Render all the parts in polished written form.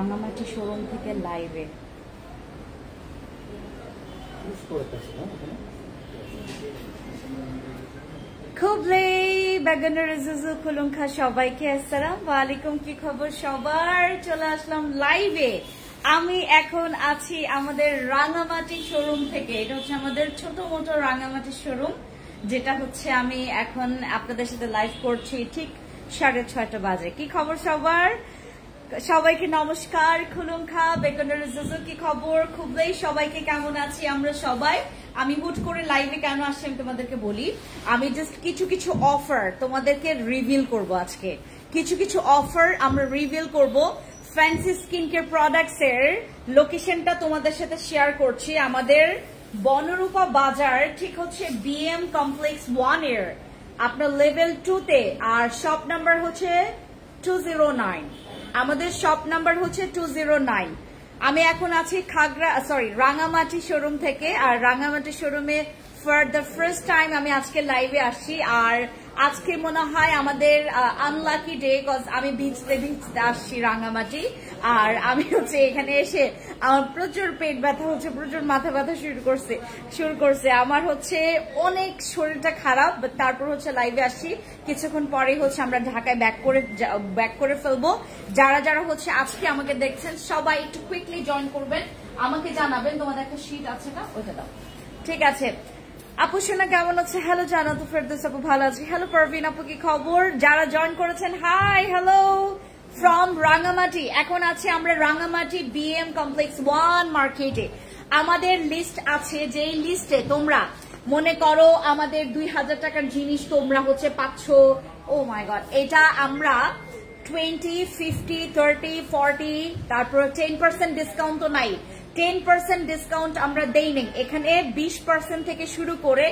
Rangamati showroom থেকে লাইভে। খুবলে বেগানের জুজু খুলুঙ্খা সবাইকে আসসালামু আলাইকুম, কি খবর সবার? চলে আসলাম লাইভে। আমি এখন আছি আমাদের রাঙামাটি শোরুম থেকে। এটা হচ্ছে আমাদের ছোট মোটো রাঙামাটি শোরুম, যেটা হচ্ছে আমি এখন আপনাদের সাথে লাইভ করছি ঠিক 6:30 বাজে। কি খবর সবার? সবাইকে নমস্কার, খুলুঙ্খা বেগানের জুজু, কি খবর? খুবলেই সবাইকে কেমন আছি আমরা সবাই? আমি হুট করে লাইভে কেন আসছি আমি তোমাদেরকে বলি। আমি জাস্ট কিছু কিছু অফার তোমাদেরকে রিভিল করব আজকে। কিছু কিছু অফার আমরা রিভিল করব। ফ্যান্সি স্কিন কেয়ার প্রোডাক্টস এর লোকেশনটা তোমাদের সাথে শেয়ার করছি। আমাদের বনরূপা বাজার, ঠিক হচ্ছে বিএম কমপ্লেক্স 1 এর আপনার লেভেল 2 তে। আর শপ নাম্বার হচ্ছে 209। আমাদের শপ নাম্বার হচ্ছে 209। আমি এখন আছি রাঙামাটি শোরুম থেকে। আর রাঙামাটি শোরুমে ফর দ্য ফার্স্ট টাইম আমি আজকে লাইভে আসছি। আর আজকে মনে হয় আমাদের আনলাকি ডে, কজ আমি ভিজতে আসছি রাঙামাটি। আর আমি হচ্ছে এখানে এসে আমার প্রচুর পেট ব্যথা হচ্ছে, প্রচুর মাথা ব্যথা শুরু করছে। আমার হচ্ছে অনেক শরীরটা খারাপ, তারপর হচ্ছে লাইভে আসছি। কিছুক্ষণ পরে হচ্ছে আমরা ঢাকায় ব্যাক করে ফেলবো। যারা যারা হচ্ছে আজকে আমাকে দেখছেন সবাই একটু কুইকলি জয়েন করবেন, আমাকে জানাবেন। তোমাদের একটা শীট আছে না, ওইটা দাও। ঠিক আছে আপু সোনা, কেমন আছে? হ্যালো জানাত ফেরদৌস আপু, ভালো আছি। হ্যালো পারভিন আপু, কি খবর? যারা জয়েন করেছেন হাই হ্যালো ফ্রম রাঙামাটি। এখন আছে আমরা রাঙামাটি বিএম কমপ্লেক্স 1 মার্কেটে। আমাদের লিস্ট আছে, যে লিস্টে তোমরা মনে করো আমাদের 2000 টাকার জিনিস তোমরা হচ্ছে পাচ্ছ। ও মাই গড, এটা আমরা 20, 50, 30, 40, তারপর 10% ডিসকাউন্ট তো নাই। 10% ডিসকাউন্ট আমরা দেই নেই এখানে। 20% থেকে শুরু করে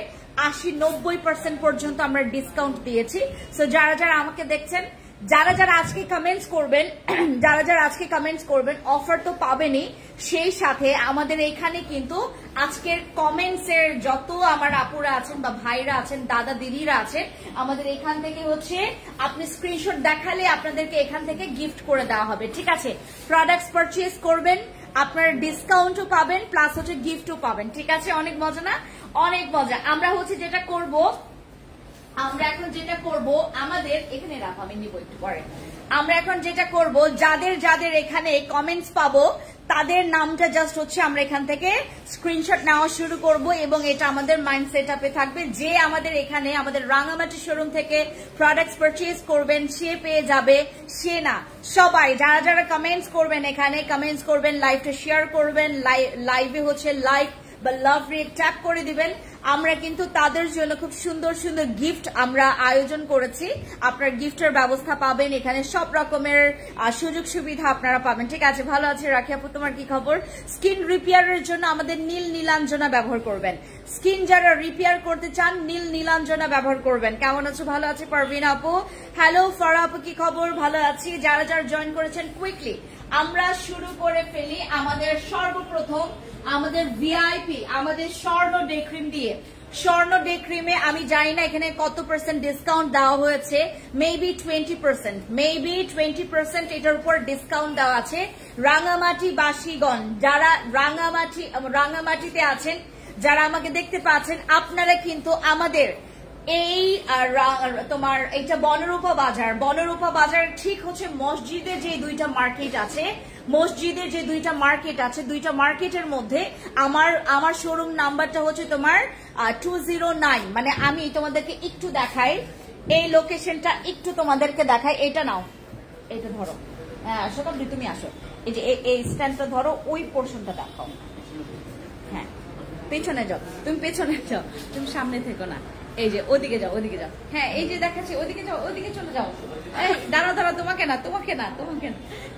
80-90% পর্যন্ত আমরা ডিসকাউন্ট দিয়েছি। সো যারা যারা আমাকে দেখছেন, যারা যারা আজকে কমেন্টস করবেন অফার তো পাবেনই, সেই সাথে আমাদের এখানে কিন্তু আজকের কমেন্টস এর যত আমার আপুরা আছেন বা ভাইরা আছেন, দাদা দিদিরা আছেন, আমাদের এখান থেকে হচ্ছে আপনি স্ক্রিনশট দেখালে আপনাদেরকে এখান থেকে গিফট করে দেওয়া হবে। ঠিক আছে, প্রোডাক্টস পারচেজ করবেন, আপনার ডিসকাউন্টও পাবেন, প্লাস হচ্ছে গিফটও পাবেন। ঠিক আছে, অনেক মজা না? অনেক মজা। আমরা হচ্ছে যেটা করব, আমাদের এখানে রাখ, আমি নিব একটু পরে। আমরা এখন যেটা করব, যাদের যাদের এখানে কমেন্টস পাবো তাদের নামটা জাস্ট হচ্ছে আমরা এখান থেকে স্ক্রিনশট নেওয়া শুরু করব, এবং এটা আমাদের মাইন্ড সেট আপে থাকবে যে আমাদের এখানে আমাদের রাঙামাটি শোরুম থেকে প্রোডাক্টস পারচেজ করবেন সে পেয়ে যাবে, সে না। সবাই যারা যারা কমেন্টস করবেন, এখানে কমেন্টস করবেন, লাইভটা শেয়ার করবেন, লাইভে হচ্ছে লাইক বা লাভ রেট ট্যাপ করে দিবেন। আমরা কিন্তু তাদের জন্য খুব সুন্দর সুন্দর গিফট আমরা আয়োজন করেছি। আপনার গিফটের ব্যবস্থা পাবেন এখানে, সব রকমের সুযোগ সুবিধা আপনারা পাবেন। ঠিক আছে, ভালো আছে রাখি আপু, তোমার কি খবর? স্কিন রিপেয়ারের জন্য আমাদের নীল নীলাঞ্জনা ব্যবহার করবেন। স্কিন যারা রিপেয়ার করতে চান নীল নীলাঞ্জনা ব্যবহার করবেন। কেমন আছো? ভালো আছে পারভিন আপু। হ্যালো ফারা আপু, কি খবর? ভালো আছি। যারা যারা জয়েন করেছেন কুইকলি আমরা শুরু করে ফেলি। আমাদের সর্বপ্রথম আমাদের ভিআইপি আমাদের স্বর্ণ ডে ক্রিম দিয়ে। স্বর্ণ ডে ক্রিমে আমি জানি না এখানে কত পার্সেন্ট ডিসকাউন্ট দেওয়া হয়েছে, মেবি 20%, এটার উপর ডিসকাউন্ট দেওয়া আছে। রাঙামাটি বাসীগণ যারা রাঙামাটিতে আছেন, যারা আমাকে দেখতে পাচ্ছেন, আপনারা কিন্তু আমাদের এই তোমার এইটা বনরূপা বাজার ঠিক হচ্ছে মসজিদের যে দুইটা মার্কেট আছে, দুইটা মার্কেটের মধ্যে আমার শোরুম নাম্বারটা হচ্ছে তোমার 209। মানে আমি তোমাদেরকে একটু দেখাই, এই লোকেশনটা একটু তোমাদেরকে দেখাই। এটা নাও, এটা ধরো। হ্যাঁ আসো, তুমি আসো। এই যে এই স্ট্যান্ডটা ধরো, ওই পোর্শনটা দেখাও। হ্যাঁ পেছনে যাও, তুমি পেছনে যাও, তুমি সামনে থেকো না। এই যে ওদিকে যাও। হ্যাঁ এই যে দেখাচ্ছি, ওদিকে যাও, ওদিকে চলে যাও। দাঁড়া, তোমাকে না।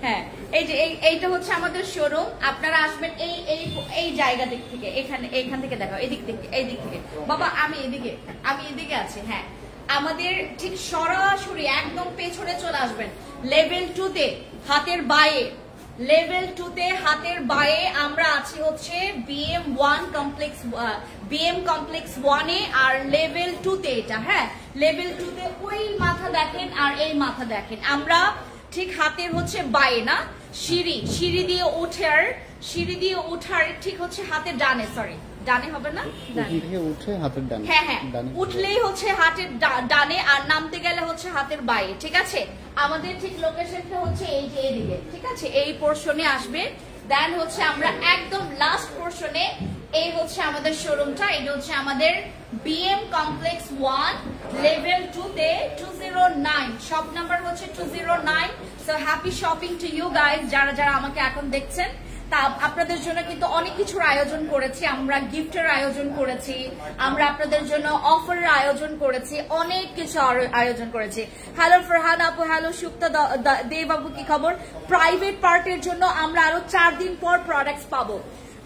হ্যাঁ এই যে এইটা হচ্ছে আমাদের শোরুম। আপনারা আসবেন এই জায়গা দিক থেকে, এইখান থেকে দেখাও, এই দিক থেকে। বাবা আমি এদিকে আছি। হ্যাঁ আমাদের ঠিক সরাসরি একদম পেছনে চলে আসবেন। লেভেল 2 তে হাতের বায়ে, আমরা আছি হচ্ছে বিএম কমপ্লেক্স 1 এ। আর লেভেল 2 তে এটা, হ্যাঁ লেভেল 2 তে ওই মাথা দেখেন আর এই মাথা দেখেন। আমরা ঠিক হাতের হচ্ছে বায়ে না, সিঁড়ি দিয়ে ওঠার ঠিক হচ্ছে হাতের ডানে, সরি ডানে হবে না, উঠে হাতের ডানে, হ্যাঁ হ্যাঁ, উঠলেই হচ্ছে হাতের ডানে আর নামতে গেলে হচ্ছে হাতের বায়ে। ঠিক আছে, আমাদের ঠিক লোকেশনটা হচ্ছে এই যে এদিকে, ঠিক আছে, এই পোর্শনে আসবে। দেন হচ্ছে আমরা একদম লাস্ট পোর্শনে, এই হচ্ছে আমাদের শোরুমটা, এটা হচ্ছে আমাদের বিএম কমপ্লেক্স 1 লেভেল 2 তে 209, শপ নাম্বার হচ্ছে 209। So happy shopping to you guys, যারা যারা আমাকে এখন দেখছেন। তা আপনাদের জন্য কিন্তু অনেক কিছুর আয়োজন করেছি আমরা, গিফটের আয়োজন করেছি আমরা, আপনাদের জন্য অফারের আয়োজন করেছি, অনেক কিছু আয়োজন করেছি। হ্যালো ফরহান আপু, হ্যালো সুক্তা দেব বাবু, কি খবর? প্রাইভেট পার্টের জন্য আমরা আরো 4 দিন পর প্রোডাক্টস পাবো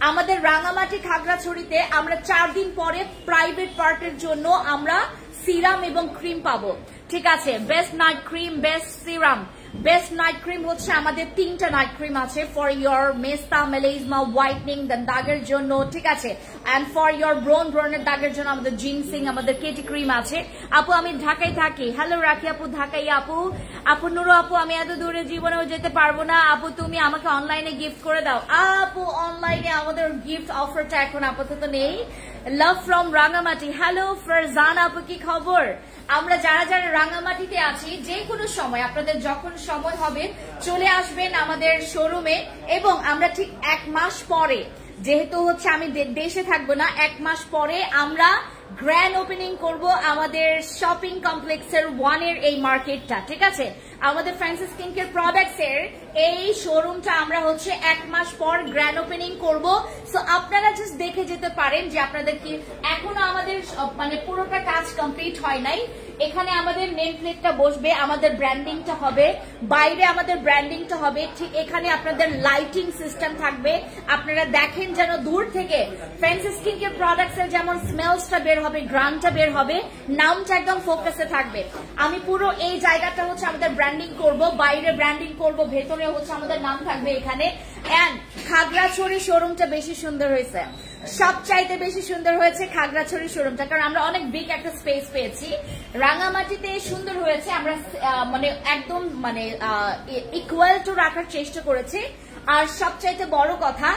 আমাদের রাঙামাটি খাগড়াছড়িতে। আমরা 4 দিন পরে প্রাইভেট পার্টের জন্য আমরা সিরাম এবং ক্রিম পাবো। ঠিক আছে, best night cream, best serum, best night cream হচ্ছে আমাদের 3টা নাইট ক্রিম আছে ফর ইয়োর মেস্তা, মেলেজমা, হোয়াইটনিং, দাগের জন্য। ঠিক আছে, অ্যান্ড ফর ইয়োর ব্রনের দাগের জন্য আমাদের জিনসিং, আমাদের কেটি ক্রিম আছে। আপু আমি ঢাকায় থাকি, হ্যালো রাখি আপু, ঢাকাই আপু নুরু আপু, আমি এত দূরে জীবনেও যেতে পারবো না আপু, তুমি আমাকে অনলাইনে গিফট করে দাও। আপু অনলাইনে আমাদের গিফট অফারটা এখন আপাতত নেই। Love from Rangamati, hello Farzan আপু, কি খবর? আমরা যারা যারা রাঙামাটিতে আছি, যে কোনো সময় আপনাদের যখন সময় হবে চলে আসবেন আমাদের শোরুমে। এবং আমরা ঠিক 1 মাস পরে, যেহেতু হচ্ছে আমি দেশে থাকবো না, 1 মাস পরে আমরা গ্র্যান্ড ওপেনিং করব আমাদের শপিং কমপ্লেক্সের 1 এর এই মার্কেটটা। ঠিক আছে, আমাদের ফ্যান্সি স্কিন কেয়ার প্রোডাক্টস এর এই শোরুমটা আমরা হচ্ছে 1 মাস পর গ্র্যান্ড ওপেনিং করব। সো আপনারা জাস্ট দেখে যেতে পারেন যে আপনাদের কি এখনো আমাদের মানে পুরোটা কাজ কমপ্লিট হয় নাই। এখানে আমাদের নেম প্লেটটা বসবে, আমাদের ব্র্যান্ডিংটা হবে, বাইরে আমাদের ব্র্যান্ডিংটা হবে, ঠিক এখানে আপনাদের লাইটিং সিস্টেম থাকবে। আপনারা দেখেন যেন দূর থেকে ফ্যান্সি স্কিন কেয়ার প্রোডাক্টস এর যেমন স্মেলসটা বের হবে, গ্রানটা বের হবে, নামটা একদম ফোকাসে থাকবে। আমি পুরো এই জায়গাটা হচ্ছে আমাদের ব্র্যান্ডিং করব, বাইরে ব্র্যান্ডিং করব, ভেতরে হচ্ছে আমাদের নাম থাকবে এখানে। এন্ড খাগড়াছড়ি শোরুমটা বেশি সুন্দর হয়েছে, সবচাইতে বেশি সুন্দর হয়েছে খাগড়াছড়ি শোরুমটা, কারণ আমরা অনেক বিগ একটা স্পেস পেয়েছি। রাঙামাটিতে সুন্দর হয়েছে, আমরা মানে একদম মানে ইকুয়াল টু রাখার চেষ্টা করেছি। আর সবচাইতে বড় কথা,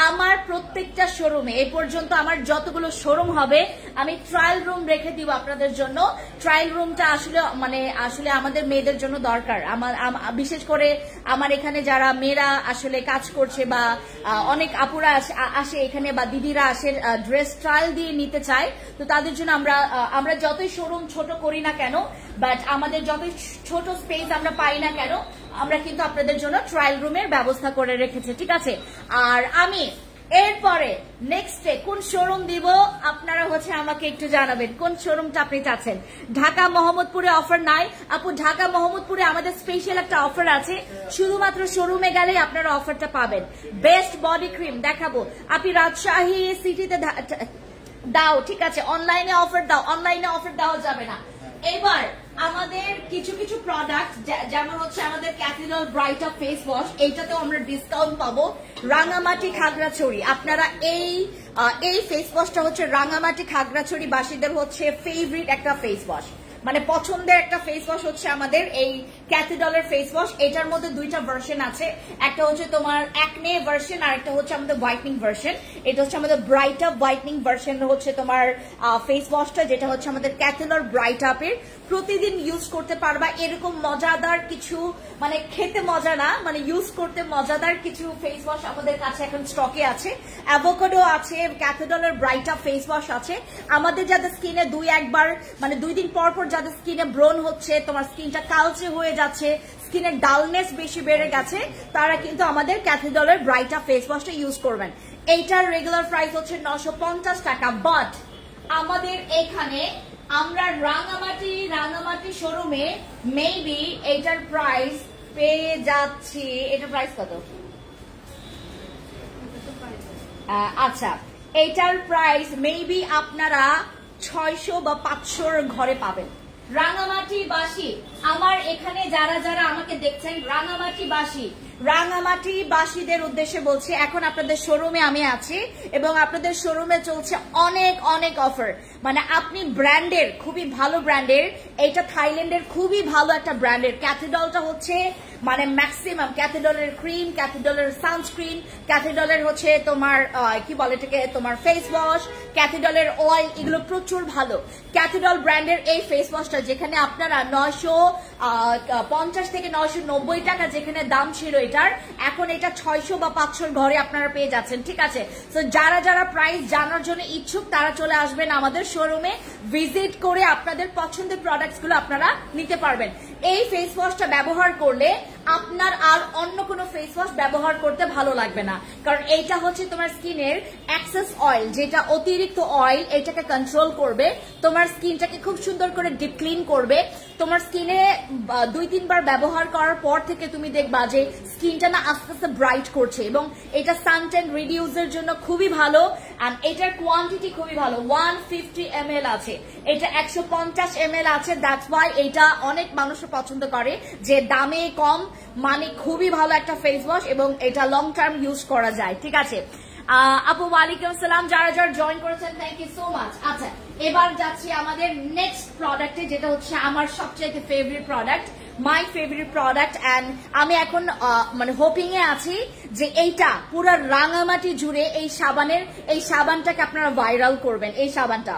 আমার প্রত্যেকটা শোরুমে এই পর্যন্ত আমার যতগুলো শোরুম হবে আমি ট্রায়াল রুম রেখে দিব আপনাদের জন্য। ট্রায়াল রুমটা আসলে আমাদের মেয়েদের জন্য দরকার। বিশেষ করে আমার এখানে যারা মেয়েরা আসলে কাজ করছে বা অনেক আপুরা আসে এখানে বা দিদিরা আসে ড্রেস ট্রায়াল দিয়ে নিতে চায়, তো তাদের জন্য আমরা যতই শোরুম ছোট করি না কেন, বাট আমাদের যতই ছোট স্পেস আমরা পাই না কেন, আমরা কিন্তু আপনাদের জন্য ট্রায়াল রুমের ব্যবস্থা করে রেখেছি। ঠিক আছে, আর আমি এরপরে নেক্সটে কোন শোরুম দিব আপনারা হচ্ছে আমাকে একটু জানাবেন, কোন শোরুমটা আপনি চাচ্ছেন। ঢাকা মোহাম্মদপুরে অফার নাই আপু, ঢাকা মোহাম্মদপুরে আমাদের স্পেশাল একটা অফার আছে, শুধুমাত্র শোরুমে গেলেই আপনারা অফারটা পাবেন। বেস্ট বডি ক্রিম দেখাবো, আপনি রাজশাহী সিটিতে দাও, ঠিক আছে, অনলাইনে অফার দাও, অনলাইনে অফার দেওয়া যাবে না। এবার আমাদের কিছু কিছু প্রোডাক্ট যেমন হচ্ছে আমাদের Cathedral bright up face wash, এইটাতেও আমরা ডিসকাউন্ট পাবো। রাঙামাটি খাগড়াছড়ি, আপনারা এই ফেস ওয়াশটা হচ্ছে রাঙামাটি খাগড়াছড়ি বাসীদের হচ্ছে ফেভারিট একটা ফেস ওয়াশ, মানে পছন্দের একটা ফেস ওয়াশ হচ্ছে আমাদের এই ক্যাথিড্রালের ফেস ওয়াশ। এটার মধ্যে 2টা ভার্সন আছে, একটা হচ্ছে তোমার অ্যাকনে ভার্সন আর একটা হচ্ছে আমাদের হোয়াইটনিং ভার্সন। এটা হচ্ছে আমাদের ব্রাইট আপ হোয়াইটনিং ভার্সন হচ্ছে তোমার ফেস ওয়াশটা, যেটা হচ্ছে আমাদের ক্যাথিড্রাল ব্রাইট আপের। প্রতিদিন ইউজ করতে পারবা এরকম মজাদার কিছু, মানে খেতে মজা না, মানে ইউজ করতে মজাদার কিছু ফেস ওয়াশ আমাদের কাছে এখন স্টকে আছে। অ্যাভোকাডো আছে, ক্যাথিড্রালের ব্রাইট আপ ফেস ওয়াশ আছে। আমাদের যাদের স্কিনে 2 দিন পর পর যাদের স্কিনে ব্রন হচ্ছে, তোমার স্কিনটা কালচে হয়ে যাচ্ছে, স্কিনের ডালনেস বেশি বেড়ে গেছে, তারা কিন্তু আমাদের ক্যাথিড্রালের ব্রাইট আপ ফেস ওয়াশটা ইউজ করবেন। এইটার রেগুলার প্রাইস হচ্ছে 950 টাকা, বাট আমাদের এখানে আমরা রাঙামাটি শোরুমে মেবি এইটার প্রাইস পেয়ে যাচ্ছি। এটার প্রাইস কত? আচ্ছা, এইটার প্রাইস মেবি আপনারা 600 বা 500 ঘরে পাবেন। রাঙামাটিবাসী, আমার এখানে যারা যারা আমাকে দেখছেন রাঙামাটিবাসী, রাঙামাটি বাসীদের উদ্দেশ্যে বলছি, এখন আপনাদের শোরুমে আমি আছি এবং আপনাদের শোরুমে চলছে অনেক অনেক অফার। মানে আপনি ব্র্যান্ডের, খুবই ভালো ব্র্যান্ডের, এটা থাইল্যান্ডের খুবই ভালো একটা ব্র্যান্ডের ক্যাথিডলটা হচ্ছে মানে ম্যাক্সিমাম, ক্যাথিডলের ক্রিম, ক্যাথিডলের সানস্ক্রিন, ক্যাথিডলের হচ্ছে তোমার কি বলে এটাকে, তোমার ফেস ওয়াশ, ক্যাথিডলের অয়েল, এগুলো প্রচুর ভালো। ক্যাথিডল ব্র্যান্ডের এই ফেস ওয়াশটা যেখানে আপনারা 950 থেকে 990 টাকা যেখানে দাম ছিল এটার, এখন এটা 600 বা 500 ঘরে আপনারা পেয়ে যাচ্ছেন। ঠিক আছে, তো যারা যারা প্রাইস জানার জন্য ইচ্ছুক তারা চলে আসবেন আমাদের শোরুমে, ভিজিট করে আপনাদের পছন্দের প্রোডাক্টস গুলো আপনারা নিতে পারবেন। এই ফেস ওয়াশটা ব্যবহার করলে আপনার আর অন্য কোনো ফেস ওয়াশ ব্যবহার করতে ভালো লাগবে না, কারণ এইটা হচ্ছে তোমার স্কিনের এক্সেস অয়েল, যেটা অতিরিক্ত অয়েল, এটাকে কন্ট্রোল করবে, তোমার স্কিনটাকে খুব সুন্দর করে ডিপ ক্লিন করবে। তোমার স্কিনে 2-3 বার ব্যবহার করার পর থেকে তুমি দেখবা যে স্কিনটা না আস্তে আস্তে ব্রাইট করছে, এবং এটা সানট্যান রিডিউসের জন্য খুবই ভালো। এন্ড এটার কোয়ান্টিটি খুবই ভালো, 150 ml আছে, এটা 150 ml আছে। দ্যাটস ওয়াই এটা অনেক মানুষ পছন্দ করে, যে দামে কম, মানে খুবই ভালো একটা ফেস ওয়াশ এবং এটা লং টার্ম ইউজ করা যায়। ঠিক আছে আপু, ওয়ালাইকুম আসসালাম, যারা যারা জয়েন করেছেন থ্যাংক ইউ সো মাচ। আচ্ছা, এবার যাচ্ছি আমাদের নেক্সট প্রোডাক্টে, যেটা হচ্ছে আমার সবচেয়ে favourite product, my favourite product. And আমি এখন মানে হোপিং এ আছি যে এইটা পুরো রাঙামাটি জুড়ে এই সাবানটাকে আপনারা ভাইরাল করবেন। এই সাবানটা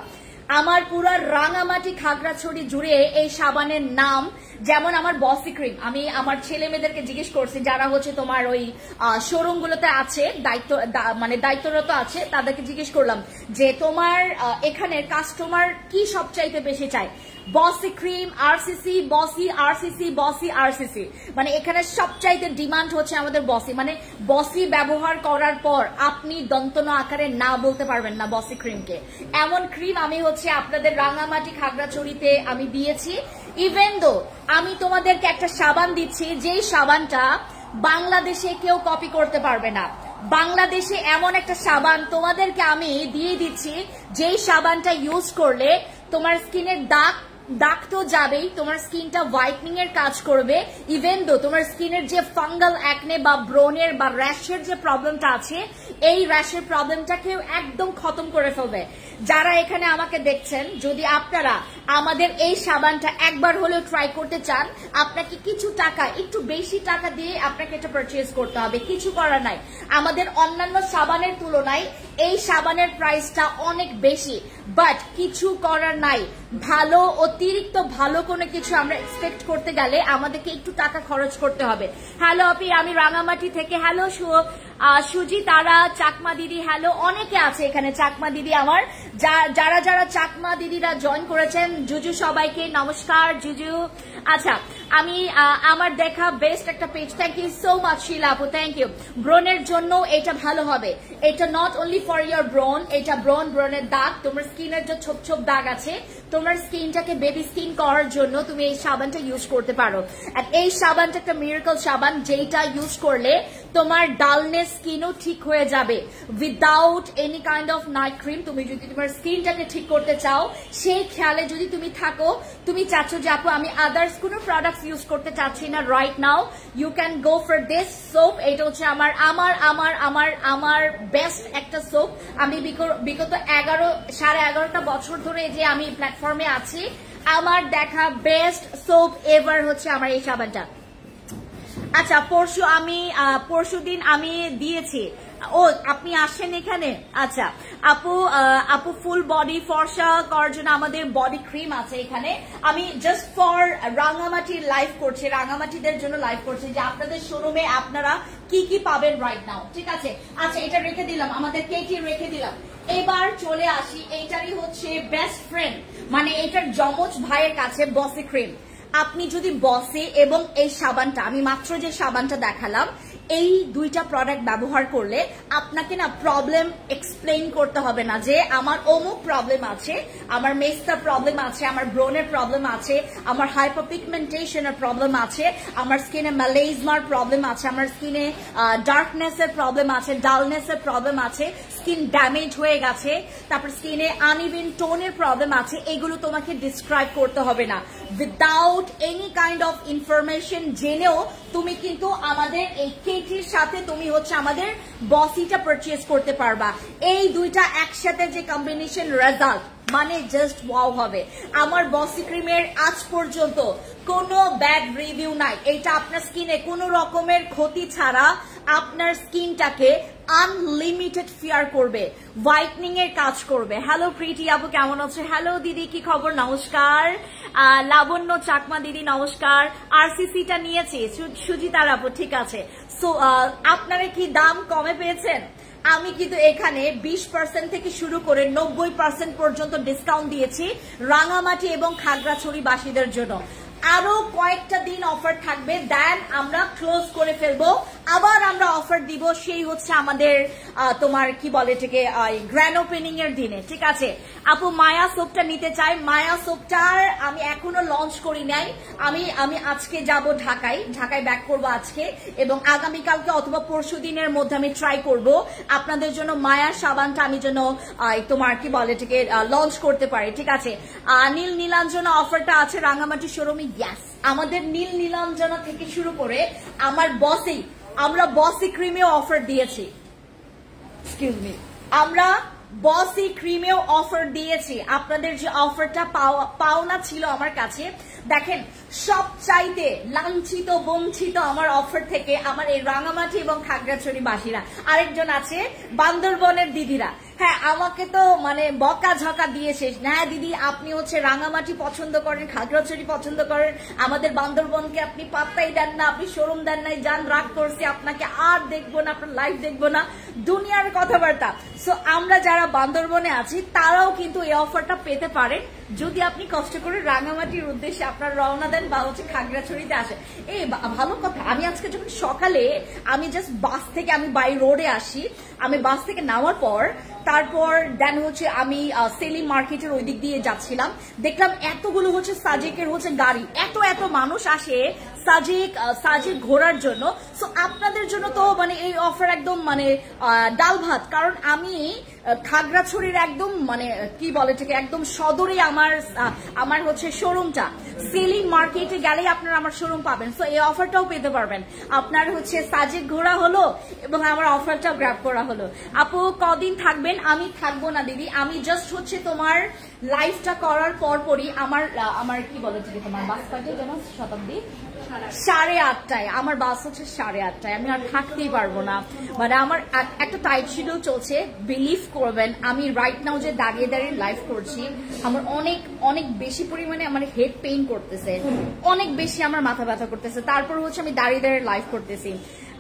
আমার পুরো রাঙামাটি খাগড়াছড়ি জুড়ে এই সাবানের নাম, যেমন আমার বসি ক্রিম, আমি আমার ছেলে মেয়েদেরকে জিজ্ঞেস করছি যারা হচ্ছে তোমার ওই শোরুম গুলোতে আছে দায়িত্বরত আছে, তাদেরকে জিজ্ঞেস করলাম যে তোমার এখানের কাস্টমার কি সবচাইতে বেশি চায়, বসি ক্রিম, আরসিসি, বসি আরসিসি, বসি আরসিসি, মানে এখানে সবচাইতে ডিমান্ড হচ্ছে আমাদের বসি। মানে বসি ব্যবহার করার পর আপনি দন্তন আকারে না বলতে পারবেন না বসি ক্রিমকে। এমন ক্রিম আমি হচ্ছে আপনাদের রাঙামাটি খাগড়াছড়িতে আমি দিয়েছি। ইভেন দো আমি তোমাদেরকে একটা সাবান দিচ্ছি, যেই সাবানটা বাংলাদেশে কেউ কপি করতে পারবে না। বাংলাদেশে এমন একটা সাবান তোমাদেরকে আমি দিয়ে দিচ্ছি, যেই সাবানটা ইউজ করলে তোমার স্কিনের দাগ তো যাবেই, তোমার স্কিনটা হোয়াইটনিং এর কাজ করবে। ইভেন দো তোমার স্কিনের যে ফাঙ্গাল অ্যাকনে বা ব্রনের বা র্যাশের যে প্রবলেমটা আছে, এই র্যাশের প্রবলেমটাকেও একদম খতম করে ফেলবে। যারা এখানে আমাকে দেখছেন, যদি আপনারা আমাদের এই সাবানটা একবার হলেও ট্রাই করতে চান, আপনাকে কিছু টাকা, একটু বেশি টাকা দিয়ে আপনাকে এটা পারচেজ করতে হবে, কিছু করার নাই। আমাদের অন্যান্য সাবানের তুলনায় এই সাবানের প্রাইসটা অনেক বেশি, বাট কিছু করার নাই। ভালো, অতিরিক্ত ভালো কোনো কিছু আমরা এক্সপেক্ট করতে গেলে আমাদেরকে একটু টাকা খরচ করতে হবে। হ্যালো আপি, আমি রাঙামাটি থেকে। হ্যালো সুজি, তারা চাকমা দিদি, হ্যালো, অনেকে আছে এখানে চাকমা দিদি আমার। যারা যারা চাকমা দিদিরা জয়েন করেছেন, জুজু সবাইকে নমস্কার। জুজু, আচ্ছা, আমি আমার দেখা বেস্ট একটা page, thank you so much Shila আপু, থ্যাংক ইউ। ব্রনের জন্য এটা ভালো হবে, এটা নট অনলি ফর ইয়োর ব্রন, এটা ব্রনের দাগ, তোমার স্কিনের যে ছোপ ছোপ দাগ আছে, তোমার স্কিনটাকে বেবি স্কিন করার জন্য তুমি এই সাবানটা ইউজ করতে পারো। আর এই সাবানটা একটা মিরাকল সাবান, যেটা ইউজ করলে তোমার ডালনেস স্কিনও ঠিক হয়ে যাবে without any kind of night cream. তুমি যদি তোমার স্কিনটাকে ঠিক করতে চাও, সেই খেয়ালে যদি তুমি থাকো, তুমি চাচ্ছ যে আপু আমি আদার্স কোনো প্রোডাক্টস ইউজ করতে চাচ্ছি না right now, you can go for this soap. এটা হচ্ছে আমার আমার আমার আমার আমার বেস্ট একটা সোপ। আমি বিগত 11.5 বছর ধরে যে আমি প্ল্যাটফর্মে আছি, আমার দেখা বেস্ট সোপ এভার হচ্ছে আমার এই সাবানটা। আচ্ছা, পরশুদিন আমি দিয়েছি। ও, আপনি আসেন এখানে? আচ্ছা আপু, ফুল বডি ফর্সা করার জন্য আমাদের বডি ক্রিম আছে এখানে। আমি জাস্ট ফর রাঙামাটির লাইভ করছি, রাঙামাটিদের জন্য লাইভ করছি যে আপনাদের শোরুমে আপনারা কি কি পাবেন রাইট নাও। ঠিক আছে, আচ্ছা, এটা রেখে দিলাম, আমাদের কেটি রেখে দিলাম। এবার চলে আসি, এইটারই হচ্ছে বেস্ট ফ্রেন্ড, মানে এটার যমজ ভাইয়ের কাছে বসি ক্রিম। আপনি যদি বসে এবং এই সাবানটা, আমি মাত্র যে সাবানটা দেখালাম, এই দুইটা প্রোডাক্ট ব্যবহার করলে আপনাকে না প্রবলেম এক্সপ্লেইন করতে হবে না যে আমার অমুক প্রবলেম আছে, আমার মেস্তা প্রবলেম আছে, আমার ব্রনের প্রবলেম আছে, আমার হাইপারপিগমেন্টেশনের প্রবলেম আছে, আমার স্কিনে ম্যালেজমার প্রবলেম আছে, আমার স্কিনে ডার্কনেসের প্রবলেম আছে, ডালনেসের প্রবলেম আছে, স্কিন ড্যামেজ হয়ে গেছে, তারপর স্কিনে আনইভেন টোনের প্রবলেম আছে। এগুলো তোমাকে ডিসক্রাইব করতে হবে না। Without any kind of information জেনেও তুমি কিন্তু আমাদের এই কেটির সাথে তুমি হচ্ছে আমাদের বসিটা পারচেজ করতে পারবা। এই দুইটা একসাথে যে কম্বিনেশন রেজাল্ট মানে জাস্ট ওয়াও হবে। আমার বসি ক্রিমের আজ পর্যন্ত কোনো ব্যাড রিভিউ নাই। এটা আপনার স্কিনে কোনো রকমের ক্ষতি ছাড়া আপনার স্কিনটাকে আনলিমিটেড ফেয়ার করবে, হোয়াইটনিং এর কাজ করবে। হ্যালো প্রীতি আপু, কেমন আছে? হ্যালো দিদি, কি খবর? নমস্কার। লাবণ্য চাকমা দিদি নমস্কার। আরসিসিটা নিয়েছি সুজিতার আপু, ঠিক আছে। সো আপনারা কি দাম কমে পেয়েছেন? আমি কিন্তু এখানে 20% থেকে শুরু করে 90% পর্যন্ত ডিসকাউন্ট দিয়েছি রাঙামাটি এবং খাগড়াছড়িবাসীদের জন্য। আরো কয়েকটা দিন অফার থাকবে, দেন আমরা ক্লোজ করে ফেলবো। আবার আমরা অফার দিব, সেই হচ্ছে আমাদের তোমার কি বলে এটাকে গ্র্যান্ড ওপেনিং এর দিনে, ঠিক আছে। আপু মায়া সোপটা নিতে চাই। মায়া সোপটার আমি এখনো লঞ্চ করি নাই। আমি আজকে যাব ঢাকায় ব্যাক করব আজকে, এবং আগামীকালকে অথবা পরশু দিনের মধ্যে আমি ট্রাই করব আপনাদের জন্য মায়ার সাবানটা আমি যেন তোমার কি বলে এটাকে লঞ্চ করতে পারি, ঠিক আছে। নীল নীলাঞ্জনা অফারটা আছে রাঙামাটি শোরুমে। ইয়াস, আমাদের নীল নীলাঞ্জনা থেকে শুরু করে আমার আমরা বসি ক্রিমেও অফার দিয়েছি। এক্সকিউজ মি, আমরা বসি ক্রিমেও অফার দিয়েছি। আপনাদের যে অফারটা পাওনা ছিল আমার কাছে, দেখেন সবচাইতে লাঞ্ছিত বঞ্চিত আমার অফার থেকে আমার এই রাঙামাটি এবং খাগড়াছড়িবাসীরা। আরেকজন আছে বান্দরবনের দিদিরা, হ্যাঁ আমাকে তো মানে বকা ঝকা দিয়েছে, হ্যাঁ দিদি আপনি হচ্ছে রাঙামাটি পছন্দ করেন, খাগড়াছড়ি পছন্দ করেন, আমাদের বান্দরবনকে আপনি পাত্তাই দেন না, আপনি শোরুম দেন নাই, যান রাগ করছি, আপনাকে আর দেখবো না, আপনার লাইভ দেখবো না, দুনিয়ার কথাবার্তা। সো আমরা যারা বান্দরবনে আছি তারাও কিন্তু এই অফারটা পেতে পারেন যদি আপনি কষ্ট করে রাঙামাটির উদ্দেশ্যে আপনার রওনা দেন বা হচ্ছে খাগড়াছড়িতে আসেন। এই ভালো কথা, আমি আজকে যখন সকালে আমি জাস্ট বাস থেকে আমি বাই রোডে আসি, আমি বাস থেকে নামার পর তারপর দেন হচ্ছে আমি সেলিম মার্কেটের ওই দিক দিয়ে যাচ্ছিলাম, দেখলাম এতগুলো হচ্ছে সাজেকের হচ্ছে গাড়ি, এত মানুষ আসে সাজেক ঘোরার জন্য। সো আপনাদের জন্য তো মানে এই অফার একদম মানে ডাল ভাত, কারণ আমি খাগড়াছড়ির একদম মানে কি বলে এটাকে একদম সদরে আমার হচ্ছে শোরুমটা। সেলিম মার্কেটে গেলেই আপনারা আমার শোরুম পাবেন। সো এই অফারটাও পেতে পারবেন। আপনার হচ্ছে সাজেক ঘোরা হলো এবং আমার অফারটাও গ্র্যাব করা হলো। আপু কদিন থাকবেন? আমি থাকবো না দিদি, আমি জাস্ট হচ্ছে তোমার লাইভটা করার পরপরই আমার কি বলে তোমার বাস কাটে যেন শতাব্দী 8:30, আমার বাস হচ্ছে 8:30, আমি আর থাকতেই পারবো না। মানে আমার একটা টাইট শিডিউল চলছে। বিলিভ করবেন আমি রাইট নাও যে দাঁড়িয়ে লাইভ করছি, আমার অনেক বেশি পরিমাণে আমার হেড পেইন করতেছে, অনেক বেশি আমার মাথা ব্যথা করতেছে, তারপর হচ্ছে আমি দাঁড়িয়ে লাইভ করতেছি।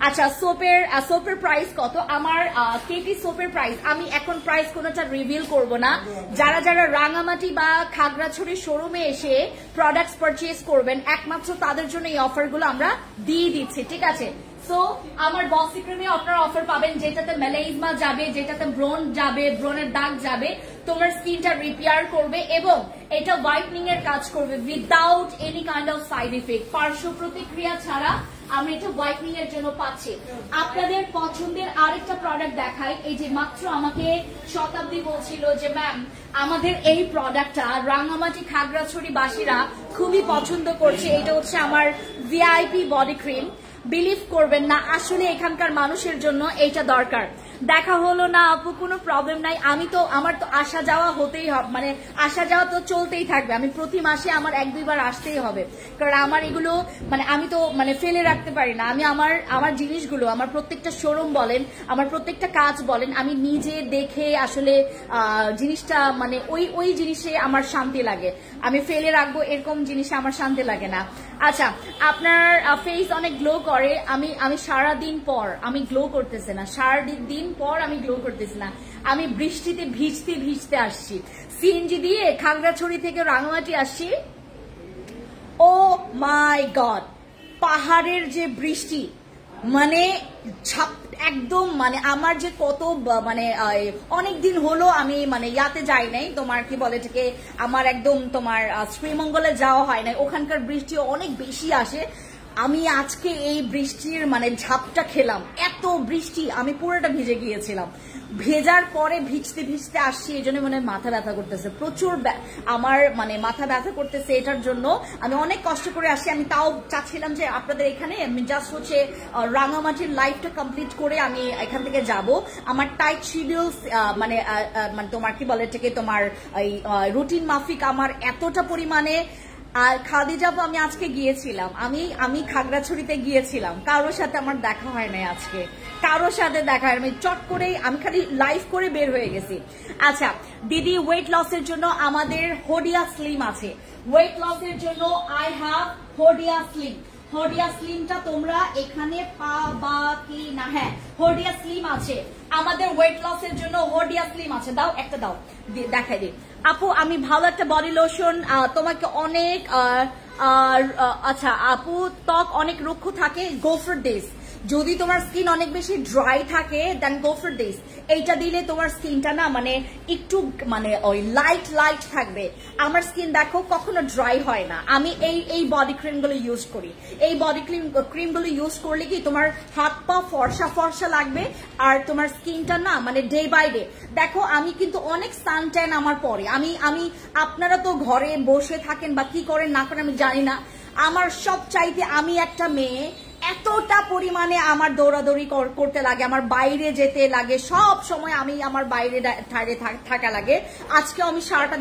আচ্ছা, সোপের প্রাইস কত? আমার কেটি সোপের প্রাইস আমি এখন প্রাইস কোনোটা রিভিল করব না। যারা রাঙামাটি বা খাগড়াছড়ি শোরুমে এসে প্রোডাক্টস পারচেজ করবেন একমাত্র তাদের জন্য এই অফারগুলো আমরা দিয়ে দিচ্ছি, ঠিক আছে। সো আমার বসি ক্রিমে আপনারা অফার পাবেন যেটাতে মেলাইজমা যাবে, যেটাতে ব্রন যাবে, ব্রনের দাগ যাবে, তোমার স্কিনটা রিপেয়ার করবে এবং এটা হোয়াইটনিং এর কাজ করবে without any kind of side effect, পার্শ্ব প্রতিক্রিয়া ছাড়া আমি এটা হোয়াইটনিং এর জন্য পাচ্ছি। আপনাদের পছন্দের আরেকটা প্রোডাক্ট দেখাই। এই যে মাত্র আমাকে শতাব্দী বলছিল যে ম্যাম আমাদের এই প্রোডাক্টটা রাঙামাটি খাগড়াছড়িবাসীরা খুবই পছন্দ করছে, এটা হচ্ছে আমার ভিআইপি বডি ক্রিম। বিলিভ করবেন না, আসলে এখানকার মানুষের জন্য এইটা দরকার। দেখা হলো না আপু, কোনো প্রবলেম নাই, আমার তো আসা যাওয়া হতেই হবে, মানে আসা যাওয়া তো চলতেই থাকবে। আমি প্রতি মাসে আমার 1-2 বার আসতেই হবে, কারণ আমার এগুলো মানে আমি তো মানে ফেলে রাখতে পারি না। আমি আমার জিনিসগুলো, আমার প্রত্যেকটা শোরুম বলেন, আমার প্রত্যেকটা কাজ বলেন, আমি নিজে দেখে আসলে জিনিসটা মানে ওই জিনিসে আমার শান্তি লাগে। আমি ফেলে রাখবো এরকম জিনিসে আমার শান্তি লাগে না। আচ্ছা, আপনার ফেস অনেক গ্লো করে। আমি সারাদিন পর আমি গ্লো করতেছে না, সারাদিন পর আমি গ্লো করতেছি না, আমি বৃষ্টিতে ভিজতে আসছি, সিএনজি দিয়ে খাগড়াছড়ি থেকে রাঙামাটি আসছি। ও মাই গড, পাহাড়ের যে বৃষ্টি, মানে একদম মানে আমার যে কত মানে অনেক দিন হলো আমি মানে ইয়াতে যাই নাই, তোমার কি বলে এটাকে, আমার একদম তোমার শ্রীমঙ্গলে যাওয়া হয় নাই, ওখানকার বৃষ্টি অনেক বেশি আসে। আমি আজকে এই বৃষ্টির মানে ঝাপটা খেলাম, এত বৃষ্টি আমি পুরোটা ভিজে গিয়েছিলাম। ভেজার পরে ভিজতে ভিজতে আসছি, এই জন্য মানে মাথা ব্যথা করতেছে প্রচুর, আমার মানে মাথা ব্যথা করতেছে। এটার জন্য আমি অনেক কষ্ট করে আসি। আমি তাও চাচ্ছিলাম যে আপনাদের এখানে আমি জাস্ট হচ্ছে রাঙামাটির লাইফটা কমপ্লিট করে আমি এখান থেকে যাব। আমার টাইট শিডিউল মানে মানে তোমার কি বলে এটাকে, তোমার এই রুটিন মাফিক আমার এতটা পরিমাণে। আর খাদিজাবু আমি আজকে গিয়েছিলাম, আমি খাগড়াছড়িতে গিয়েছিলাম, কারোর সাথে আমার দেখা হয় নাই আজকে, কারোর সাথে দেখা হয়, আমি চট করেই আমি খালি লাইভ করে বের হয়ে গেছি। আচ্ছা দিদি, ওয়েট লসের জন্য আমাদের হোডিয়া স্লিম আছে, ওয়েট লসের জন্য আই হ্যাভ হোডিয়া স্লিম। হোডিয়া স্লিমটা তোমরা এখানে পাবা কি না? হ্যাঁ, হোডিয়া স্লিম আছে আমাদের, ওয়েট লসের জন্য হোডিয়া স্লিম আছে। দাও একটা, দাও দেখাই দিই। আপু আমি ভালো একটা বডি লোশন তোমাকে অনেক আচ্ছা আপু, ত্বক অনেক রুক্ষ থাকে, গো ফর দিস। যদি তোমার স্কিন অনেক বেশি ড্রাই থাকে দেন গো ফর দিস। এইটা দিলে তোমার স্কিনটা না মানে একটু মানে ওই লাইট লাইট থাকবে। আমার স্কিন দেখো কখনো ড্রাই হয় না। আমি এই বডি ক্রিমগুলো ইউজ করি, এই বডি ক্রিমগুলো ইউজ করলে কি তোমার হাত পা ফর্সা ফর্সা লাগবে, আর তোমার স্কিনটা না মানে ডে বাই ডে। দেখো আমি কিন্তু অনেক সানট্যান আমার পরে, আমি আপনারা তো ঘরে বসে থাকেন বা কি করেন না করেন আমি জানি না, আমার সব চাইতে আমি একটা মেয়ে, এতটা পরিমাণে আমার দৌড়াদৌড়ি করতে লাগে, আমার বাইরে যেতে লাগে, সব সময় আমি আমার বাইরে থাকা লাগে। আজকে আমি সারাটা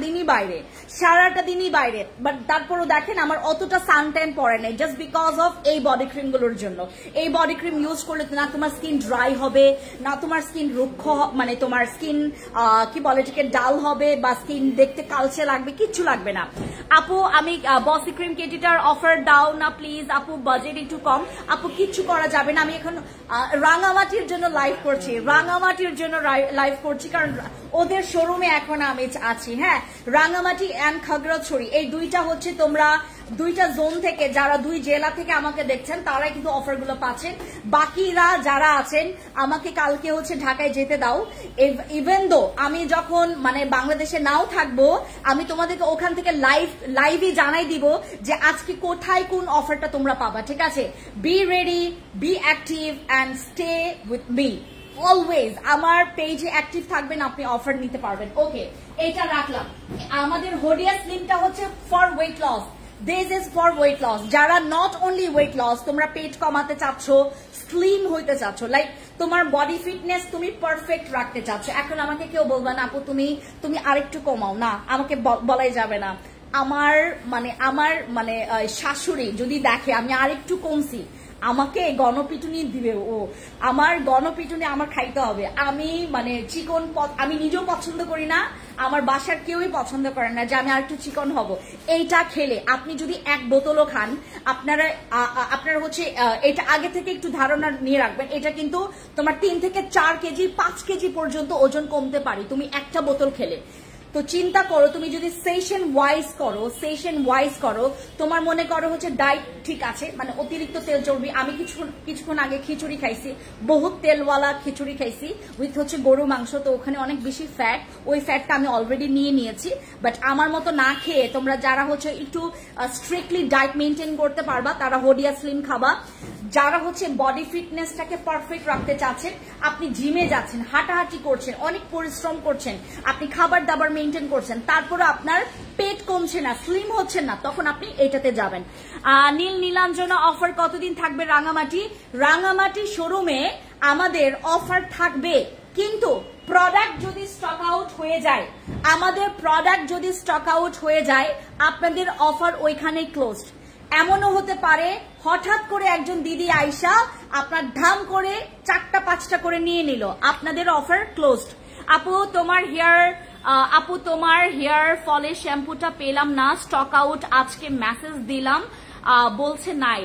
দিনই বাইরে, বাট তারপরও দেখেন আমার অতটা সানট্যান পড়ে নাই, জাস্ট বিকজ অফ এই বডি ক্রিমগুলোর জন্য। এই বডি ক্রিম ইউজ করলে না তোমার স্কিন ড্রাই হবে, না তোমার স্কিন রুক্ষ মানে তোমার স্কিন কি বলে এটাকে ডাল হবে, বা স্কিন দেখতে কালচে লাগবে, কিচ্ছু লাগবে না। আপু আমি বসি ক্রিম কেটিটার অফার দাও না প্লিজ আপু, বাজেট একটু কম। আপু কিচ্ছু করা যাবে না, আমি এখন রাঙামাটির জন্য লাইভ করছি, কারণ ওদের শোরুমে এখন আমি আছি। হ্যাঁ, রাঙামাটি অ্যান্ড খাগড়াছড়ি এই দুইটা হচ্ছে, তোমরা দুইটা জোন থেকে যারা দুই জেলা থেকে আমাকে দেখছেন তারাই কিন্তু অফারগুলো পাচ্ছেন। বাকিরা যারা আছেন আমাকে কালকে হচ্ছে ঢাকায় যেতে দাও, ইভেন দো আমি যখন মানে বাংলাদেশে নাও থাকবো, আমি তোমাদেরকে ওখান থেকে লাইভই জানাই দিব যে আজকে কোথায় কোন অফারটা তোমরা পাবা। ঠিক আছে, be ready, be active and stay with me always. আমার পেজে অ্যাক্টিভ থাকবেন, আপনি অফার নিতে পারবেন। ওকে, এটা রাখলাম। আমাদের হোডিয়া স্লিমটা হচ্ছে for weight loss, this is for weight loss. যারা নট অনলি ওয়েট লস, তোমরা পেট কমাতে চাচ্ছ, স্লিম হইতে চাচ্ছ, লাইক তোমার বডি ফিটনেস তুমি পারফেক্ট রাখতে চাচ্ছ। এখন আমাকে কেউ বলবে না আপু তুমি আরেকটু কমাও, না আমাকে বলাই যাবে না। আমার মানে শাশুড়ি যদি দেখে আমি আরেকটু কমছি, আমাকে গণপিটুনি দিবে, ও আমার গণপিটুনি আমার খাইতে হবে। আমি মানে চিকন আমি নিজেও পছন্দ করি না, আমার বাসার কেউই পছন্দ করে না যে আমি আর একটু চিকন হব। এইটা খেলে আপনি যদি এক বোতলও খান, আপনারা হচ্ছে এটা আগে থেকে একটু ধারণা নিয়ে রাখবেন, এটা কিন্তু তোমার 3 থেকে 4 কেজি 5 কেজি পর্যন্ত ওজন কমতে পারি তুমি একটা বোতল খেলে। তো চিন্তা করো, তুমি যদি সেশন ওয়াইজ করো, তোমার মনে করো হচ্ছে ডায়েট ঠিক আছে, মানে অতিরিক্ত তেল চর্বি। আমি কিছুক্ষণ আগে খিচুড়ি খাইছি, বহুত তেলওয়ালা খিচুড়ি খাইছি উইথ হচ্ছে গরু মাংস, তো ওখানে অনেক বেশি ফ্যাট, ওই ফ্যাটটা আমি অলরেডি নিয়েছি। বাট আমার মতো না খেয়ে তোমরা যারা হচ্ছে একটু স্ট্রিক্টলি ডায়েট মেনটেন করতে পারবা তারা হোডিয়া স্লিম খাবা। যারা হচ্ছে বডি ফিটনেসটাকে পারফেক্ট রাখতে চাচ্ছেন, আপনি জিমে যাচ্ছেন, হাঁটাহাঁটি করছেন, অনেক পরিশ্রম করছেন, আপনি খাবার দাবার মেনটেন করছেন, তারপরে আপনার পেট কমছে না, স্লিম হচ্ছেন না, তখন আপনি এটাতে যাবেন। নীলাঞ্জনা অফার কতদিন থাকবে রাঙামাটি শোরুমে? আমাদের অফার থাকবে, কিন্তু প্রোডাক্ট যদি স্টক আউট হয়ে যায়, আপনাদের অফার ওইখানে ক্লোজড। এমনও হতে পারে হঠাৎ করে একজন দিদি আইসা আপনার ধাম করে 4টা 5টা করে নিয়ে নিল, আপনাদের অফার ক্লোজড। আপু তোমার হেয়ার ফলের শ্যাম্পুটা পেলাম না, স্টক আউট, আজকে মেসেজ দিলাম বলছে নাই,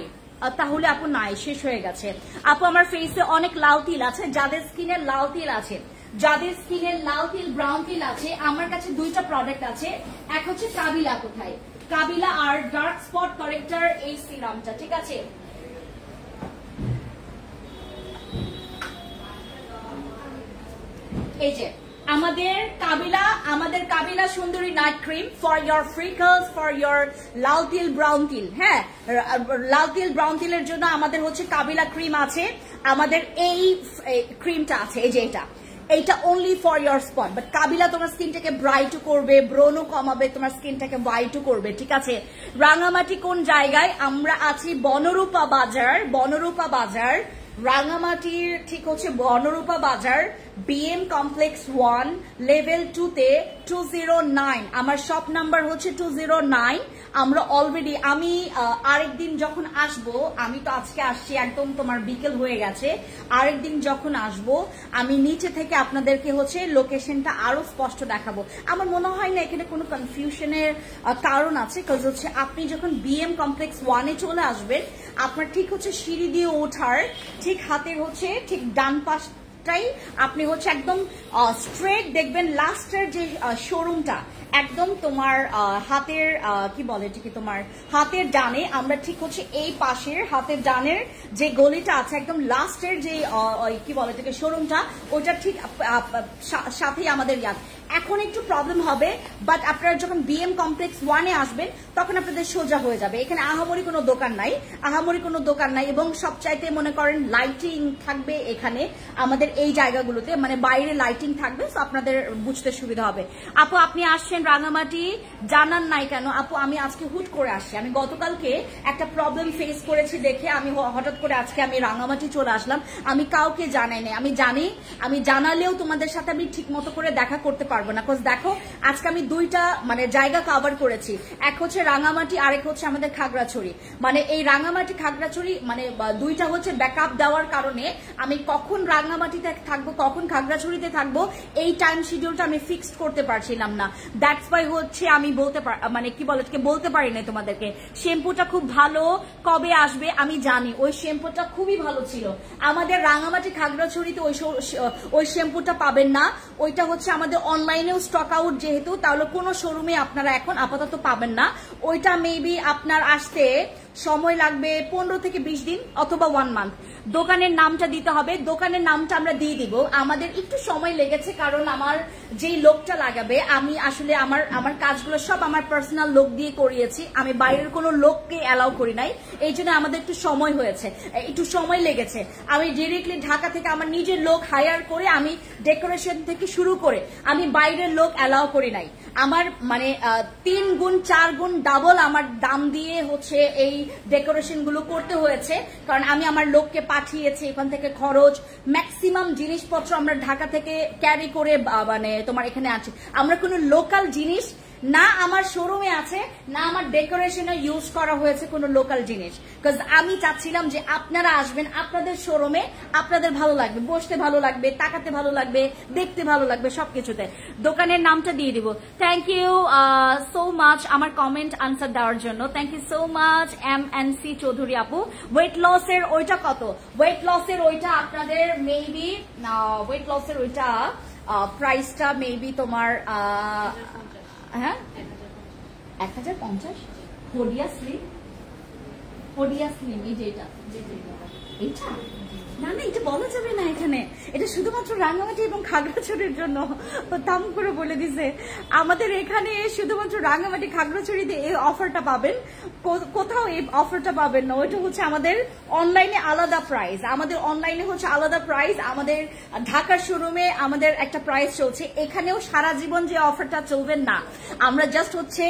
তাহলে আপু নাই, শেষ হয়ে গেছে। আপু আমার ফেসে অনেক লাল তিল আছে, যাদের স্কিনে লাল তিল ব্রাউন তিল আছে, আমার কাছে 2টা প্রোডাক্ট আছে। এক হচ্ছে কাবিলা, কোথায় কাবিলা আর ডার্ক স্পট কারেক্টর এই সিরামটা, ঠিক আছে। এই যে আমাদের কাবিলা সুন্দরী night cream for your freckles, for your লাল তিল ব্রাউন তিল। হ্যাঁ, লাল তিল ব্রাউন তিলের জন্য আমাদের হচ্ছে কাবিলা ক্রিম আছে, আমাদের এই ক্রিমটা আছে, এই যে এইটা only for your spot. But Kabila তোমার স্কিনটাকে ব্রাইটও করবে, ব্রনও কমাবে, তোমার স্কিনটাকে হোয়াইটও করবে, ঠিক আছে। রাঙামাটি কোন জায়গায়? আমরা আছি বনরূপা বাজার, রাঙামাটির ঠিক হচ্ছে বনরূপা বাজার, বিএম কমপ্লেক্স 1 লেভেল 2 তে 209। আমার শপ নাম্বার হচ্ছে 209। আমরা অলরেডি আমি আরেকদিন যখন আসবো, আমি তো আজকে আসছি একদম তোমার বিকেল হয়ে গেছে, আরেকদিন যখন আসবো আমি নিচে থেকে আপনাদেরকে হচ্ছে লোকেশনটা আরো স্পষ্ট দেখাবো। আমার মনে হয় না এখানে কোনো কনফিউশনের কারণ আছে, কারণ হচ্ছে আপনি যখন বিএম কমপ্লেক্স 1-এ চলে আসবেন, আপনার ঠিক হচ্ছে সিঁড়ি দিয়ে ওঠার ঠিক হাতের হচ্ছে ঠিক ডান পাশটাই আপনি হচ্ছে একদম স্ট্রেট দেখবেন লাস্টের যে শোরুমটা একদম তোমার হাতের কি বলে এটাকে, তোমার হাতের ডানে। আমরা ঠিক হচ্ছে এই পাশের হাতের ডানের যে গলিটা আছে একদম লাস্টের যে কি বলে এটাকে শোরুমটা, ওইটা ঠিক সাথেই আমাদের ইয়াদ। এখন একটু প্রবলেম হবে, বাট আপনারা যখন বিএম কমপ্লেক্স 1-এ আসবেন তখন আপনাদের সোজা হয়ে যাবে। এখানে আহামরি কোনো দোকান নাই, এবং সবচাইতে মনে করেন লাইটিং থাকবে এখানে আমাদের এই জায়গাগুলোতে, মানে বাইরে লাইটিং থাকবে, তো আপনাদের বুঝতে সুবিধা হবে। আপু আপনি আসছেন রাঙামাটি, জানান নাই কেন? আপু আমি আজকে হুট করে আসছি, আমি গতকালকে একটা প্রবলেম ফেস করেছি দেখে আমি হঠাৎ করে আজকে আমি রাঙামাটি চলে আসলাম। আমি কাউকে জানাই নাই, আমি জানালেও তোমাদের সাথে আমি ঠিক মতো করে দেখা করতে পারবো না। কজ দেখো আজকে আমি দুইটা মানে জায়গা কভার করেছি, এক হচ্ছে রাঙামাটি, আরেক হচ্ছে আমাদের খাগড়াছড়ি। মানে এই রাঙামাটি খাগড়াছড়ি মানে দুইটা হচ্ছে ব্যাকআপ দেওয়ার কারণে আমি কখন রাঙামাটিতে থাকবো কখন খাগড়াছড়িতে থাকবো এই টাইম শিডিউলটা আমি ফিক্সড করতে পারছিলাম না। দ্যাটস ওয়াই হচ্ছে আমি মানে কি বলতে পারি না তোমাদেরকে। শ্যাম্পুটা খুব ভালো, কবে আসবে আমি জানি, ওই শ্যাম্পুটা খুবই ভালো ছিল। আমাদের রাঙামাটি খাগড়াছড়িতে ওই শ্যাম্পুটা পাবেন না, ওইটা হচ্ছে আমাদের অনলাইনেও স্টক আউট যেহেতু, তাহলে কোনো শোরুমে আপনারা এখন আপাতত পাবেন না। ওইটা মেবি আপনার আসতে সময় লাগবে 15 থেকে 20 দিন অথবা 1 মান্থ। দোকানের নামটা দিতে হবে, দোকানের নামটা আমরা দিয়ে দিব। আমাদের একটু সময় লেগেছে কারণ আমার যেই লোকটা লাগাবে, আমি আসলে আমার কাজগুলো সব আমার পার্সোনাল লোক দিয়ে করিয়েছি, আমি বাইরের কোনো লোককে অ্যালাউ করি নাই, এই জন্য আমাদের একটু সময় লেগেছে। আমি ডিরেক্টলি ঢাকা থেকে আমার নিজের লোক হায়ার করে আমি ডেকোরেশন থেকে শুরু করে আমি বাইরের লোক অ্যালাউ করি নাই। আমার মানে 3 গুণ 4 গুণ ডাবল আমার দাম দিয়ে হচ্ছে এই ডেকোরেশন গুলো করতে হয়েছে, কারণ আমি আমার লোককে পাঠিয়েছি, এখান থেকে খরচ, ম্যাক্সিমাম জিনিসপত্র আমরা ঢাকা থেকে ক্যারি করে মানে তোমার এখানে আছে। আমরা কোনো লোকাল জিনিস না আমার শোরুমে আছে, না আমার ডেকোরেশনে ইউজ করা হয়েছে কোনো লোকাল জিনিস। বিকজ আমি চাচ্ছিলাম যে আপনারা আসবেন, আপনাদের শোরুমে আপনাদের ভালো লাগবে, বসতে ভালো লাগবে, তাকাতে ভালো লাগবে, দেখতে ভালো লাগবে, সবকিছুতে। দোকানের নামটা দিয়ে দিব। থ্যাংক ইউ সো মাচ আমার কমেন্ট আনসার দেওয়ার জন্য, thank you so much MNC Chowdhury আপু। ওয়েট লসের ওইটা কত? ওয়েট লসের ওইটা আপনাদের মেবি ওয়েট লসের ওইটা প্রাইসটা মেবি তোমার হ্যাঁ 1050। হোডিয়া স্লিম এই যে এটা না না, এটা বলা যাবে না এখানে, এটা শুধুমাত্র রাঙামাটি এবং খাগড়াছড়ির জন্য দাম করে বলে দিছে। আমাদের এখানে শুধুমাত্র রাঙামাটি খাগড়াছড়িতে এই অফারটা পাবেন, কোথাও এই অফারটা পাবেন না। ওইটা হচ্ছে আমাদের অনলাইনে আলাদা প্রাইস, আমাদের অনলাইনে হচ্ছে আলাদা প্রাইস, আমাদের ঢাকার শোরুমে আমাদের একটা প্রাইস চলছে, এখানেও সারা জীবন যে অফারটা চলবে না। আমরা জাস্ট হচ্ছে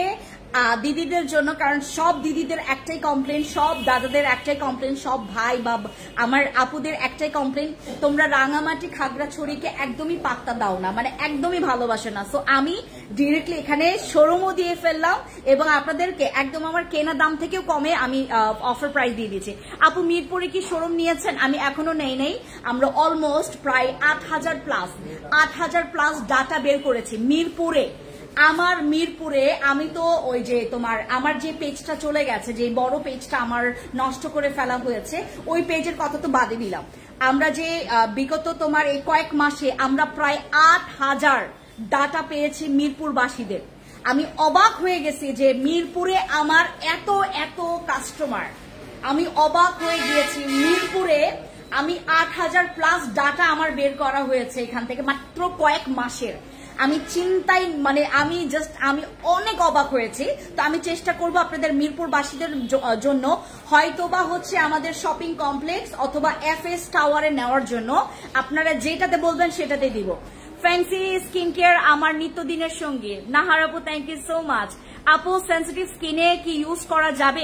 দিদিদের জন্য, কারণ সব দিদিদের একটাই কমপ্লেন, সব দাদাদের একটাই কমপ্লেন, সব ভাই বা আমার আপুদের একটাই কমপ্লেন, তোমরা রাঙামাটি খাগড়াছড়িকে একদমই পাত্তা দাও না, মানে একদমই ভালোবাসে না। সো আমি ডিরেক্টলি এখানে শোরুমও দিয়ে ফেললাম এবং আপনাদেরকে একদম আমার কেনা দাম থেকেও কমে আমি অফার প্রাইস দিয়ে দিয়েছি। আপু মিরপুরে কি শোরুম নিয়েছেন? আমি এখনো নেই। আমরা অলমোস্ট প্রায় 8000 প্লাস ডাটা বের করেছি মিরপুরে। আমার মিরপুরে আমি তো ওই যে তোমার আমার যে পেজটা চলে গেছে, যে বড় পেজটা আমার নষ্ট করে ফেলা হয়েছে, ওই পেজের কথা তো বাদে দিলাম। আমরা যে বিগত তোমার এই কয়েক মাসে আমরা প্রায় 8000 ডাটা পেয়েছি মিরপুরবাসীদের। আমি অবাক হয়ে গেছি যে মিরপুরে আমার এত কাস্টমার, আমি অবাক হয়ে গিয়েছি। মিরপুরে আমি 8000 প্লাস ডাটা আমার বের করা হয়েছে এখান থেকে মাত্র কয়েক মাসের। আমি চিন্তাই আমি অনেক অবাক হয়েছি। তো আমি চেষ্টা করব আপনাদের মিরপুরবাসীদের জন্য হয়তোবা হচ্ছে আমাদের শপিং কমপ্লেক্স অথবা FS টাওয়ারে নেওয়ার জন্য, আপনারা যেটাতে বলবেন সেটাতে দিব। ফ্যান্সি স্কিন কেয়ার আমার নিত্যদিনের সঙ্গী। নাহার আপু, থ্যাংক ইউ সো মাচ। আপু, সেন্সিটিভ স্কিনে কি ইউজ করা যাবে?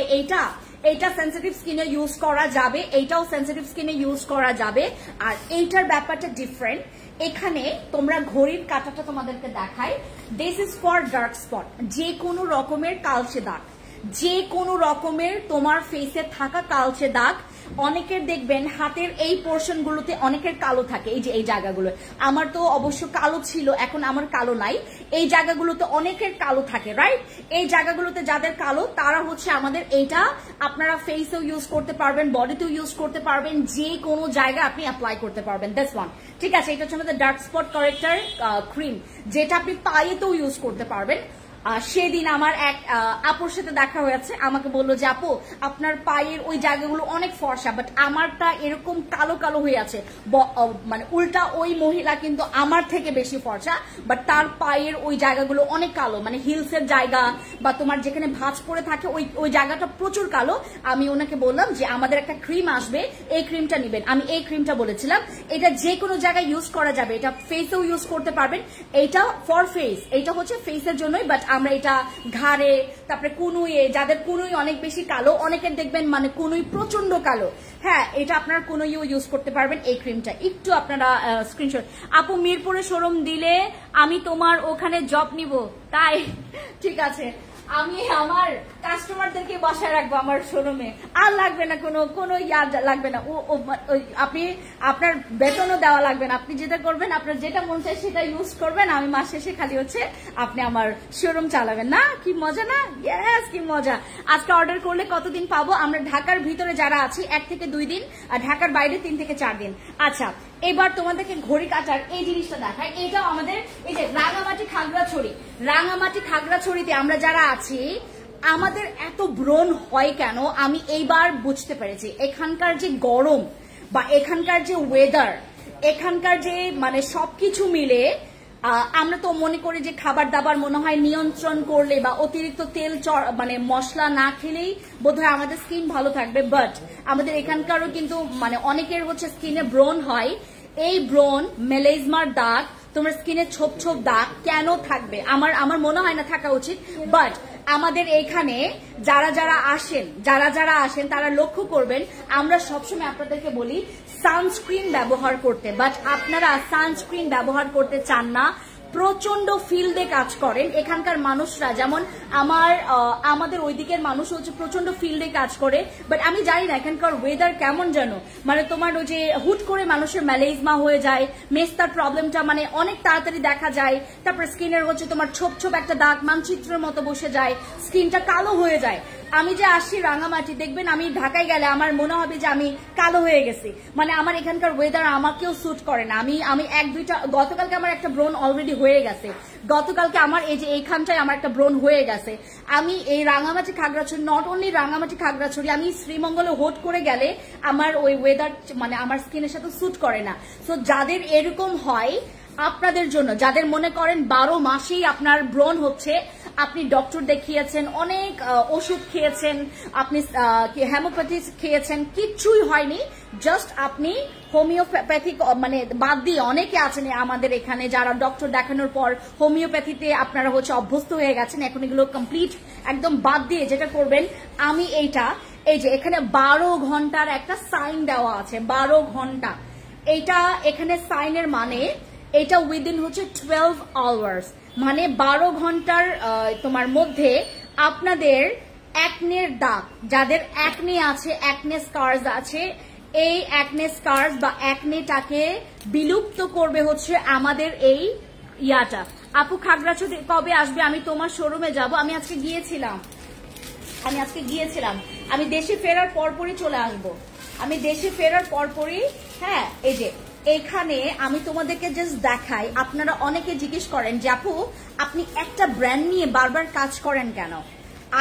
এইটা সেন্সিটিভ স্কিনে ইউজ করা যাবে, এইটাও সেন্সিটিভ স্কিনে ইউজ করা যাবে। আর এইটার ব্যাপারটা ডিফারেন্ট। এখানে তোমরা ঘড়ির কাঁটাটা তোমাদেরকে দেখাই। This is for dark spot, যে কোনো রকমের কালচে দাগ, যে কোনো রকমের তোমার ফেসে থাকা কালচে দাগ। অনেকের দেখবেন হাতের এই পোর্শন গুলোতে অনেকের কালো থাকে, এই যে এই জায়গাগুলো। আমার তো অবশ্য কালো ছিল, এখন আমার কালো নাই। এই জায়গাগুলোতে অনেকের কালো থাকে, রাইট? এই জায়গাগুলোতে যাদের কালো তারা হচ্ছে আমাদের এইটা আপনারা ফেসেও ইউজ করতে পারবেন, বডিতেও ইউজ করতে পারবেন, যে কোনো জায়গায় আপনি অ্যাপ্লাই করতে পারবেন। দিস ওয়ান, ঠিক আছে? এটা হচ্ছে আমাদের ডার্ক স্পট কারেক্টার ক্রিম, যেটা আপনি পায়েতেও ইউজ করতে পারবেন। সেদিন আমার এক আপুর সাথে দেখা হয়েছে, আমাকে বললো যে আপু আপনার পায়ের ওই জায়গাগুলো অনেক ফর্সা, বাট আমারটা এরকম কালো কালো হয়ে আছে। উল্টা ওই মহিলা কিন্তু আমার থেকে বেশি ফর্সা, বাট তার পায়ের ওই জায়গাগুলো অনেক কালো, হিলসের জায়গা বা তোমার যেখানে ভাঁজ পড়ে থাকে ওই জায়গাটা প্রচুর কালো। আমি ওনাকে বললাম যে আমাদের একটা ক্রিম আসবে, এই ক্রিমটা নিবেন। আমি এই ক্রিমটা বলেছিলাম, এটা যে কোনো জায়গায় ইউজ করা যাবে, এটা ফেসেও ইউজ করতে পারবেন। এইটা ফর ফেস, এটা হচ্ছে ফেসের জন্যই, বাট আমরা এটা ঘাড়ে, তারপরে কুনুইয়ে, যাদের কুনুই অনেক বেশি কালো, অনেকের দেখবেন কুনুই প্রচন্ড কালো, হ্যাঁ এটা আপনার কুনুইও ইউজ করতে পারবেন এই ক্রিমটা। একটু আপনারা স্ক্রিনশট। আপু, মিরপুরে শোরুম দিলে আমি তোমার ওখানে জব নিব, তাই? ঠিক আছে, আমি আমার কাস্টমারদেরকে বসায় রাখবো আমার শোরুমে, আর লাগবে না কোনো ইয়াদ লাগবে না। আপনি আপনার বেতনও দেওয়া লাগবে না, আপনি যেটা করবেন, আপনার যেটা মন চায় সেটা ইউজ করবেন। আমি মাস শেষে খালি হচ্ছে আপনি আমার শোরুম চালাবেন। না, কি মজা না? ইয়েস, কি মজা। আজকে অর্ডার করলে কতদিন পাবো? আমরা ঢাকার ভিতরে যারা আছি 1 থেকে 2 দিন, আর ঢাকার বাইরে 3 থেকে 4 দিন। আচ্ছা, এবার তোমাদেরকে ঘড়ি কাটার এই জিনিসটা দেখায়। এটাও আমাদের এই যে রাঙামাটি খাগড়াছড়ি, রাঙামাটি খাগড়াছড়িতে আমরা যারা আছি, আমাদের এত ব্রণ হয় কেন আমি এইবার বুঝতে পেরেছি। এখানকার যে গরম বা এখানকার যে ওয়েদার, এখানকার যে সবকিছু মিলে আমরা তো মনে করি যে খাবার দাবার মনে হয় নিয়ন্ত্রণ করলে বা অতিরিক্ত তেল মশলা না খেলেই বোধহয় আমাদের স্কিন ভালো থাকবে, বাট আমাদের এখানকারও কিন্তু অনেকের হচ্ছে স্কিনে ব্রণ হয়। এই ব্রণ, মেলেজমার দাগ, তোমার স্কিনে ছোপ ছোপ দাগ কেন থাকবে? আমার মনে হয় না থাকা উচিত, বাট আমাদের এখানে যারা যারা আসেন তারা লক্ষ্য করবেন, আমরা সবসময় আপনাদেরকে বলি সানস্ক্রিন ব্যবহার করতে, বাট আপনারা সানস্ক্রিন ব্যবহার করতে চান না। প্রচন্ড ফিল্ডে কাজ করেন এখানকার মানুষরা, যেমন আমাদের ওই দিকের মানুষ হচ্ছে প্রচন্ড ফিল্ডে কাজ করে, বাট আমি জানি না এখানকার ওয়েদার কেমন যেন তোমার ওই যে হুট করে মানুষের ম্যালেজমা হয়ে যায়, মেস্তার প্রবলেমটা অনেক তাড়াতাড়ি দেখা যায়, তারপর স্কিনের হচ্ছে তোমার ছোপ ছোপ একটা দাগ মানচিত্রের মতো বসে যায়, স্কিনটা কালো হয়ে যায়। আমি যে আসছি রাঙামাটি, দেখবেন আমি ঢাকায় গেলে আমার মনে হবে যে আমি কালো হয়ে গেছি, আমার এখানকার ওয়েদার আমাকেও স্যুট করে না। আমি 1-2টা, গতকালকে আমার একটা ব্রণ অলরেডি হয়ে গেছে, গতকালকে আমার এই যে এইখানটায় আমার একটা ব্রণ হয়ে গেছে। আমি এই রাঙামাটি খাগড়াছড়ি, নট অনলি রাঙামাটি খাগড়াছড়ি, আমি শ্রীমঙ্গলে হোট করে গেলে আমার ওই ওয়েদার আমার স্কিনের সাথে স্যুট করে না। সো যাদের এরকম হয়, আপনাদের জন্য, যাদের মনে করেন 12 মাসেই আপনার ব্রণ হচ্ছে, আপনি ডক্টর দেখিয়েছেন, অনেক ওষুধ খেয়েছেন, আপনি হোমিওপ্যাথি খেয়েছেন, কিচ্ছুই হয়নি, জাস্ট আপনি হোমিওপ্যাথিক বাদ দিয়ে, অনেকে আছেন আমাদের এখানে যারা ডক্টর দেখানোর পর হোমিওপ্যাথিতে আপনারা হচ্ছে অভ্যস্ত হয়ে গেছেন, এখন এগুলো কমপ্লিট একদম বাদ দিয়ে যেটা করবেন, আমি এই যে এখানে 12 ঘন্টার একটা সাইন দেওয়া আছে, 12 ঘন্টা, এইটা এখানে সাইনের এটা উইদিন হচ্ছে 12 আওয়ার্স, 12 ঘন্টার তোমার মধ্যে আপনাদের অ্যাকনের দাগ, যাদের অ্যাকনে আছে, অ্যাকনে স্কার্স আছে, এই অ্যাকনে স্কার্স বা অ্যাকনেটাকে বিলুপ্ত করবে হচ্ছে আমাদের এই ইয়াটা। আপু, খাগড়াছড়ি কবে আসবে? আমি তোমার শোরুমে যাব। আমি আজকে গিয়েছিলাম, আমি দেশে ফেরার পরপরই চলে আসবো, আমি দেশে ফেরার পরপরই। হ্যাঁ, এই যে এখানে আমি তোমাদেরকে জাস্ট দেখাই। আপনারা অনেকে জিজ্ঞেস করেন যে আপু আপনি একটা ব্র্যান্ড নিয়ে বারবার কাজ করেন কেন?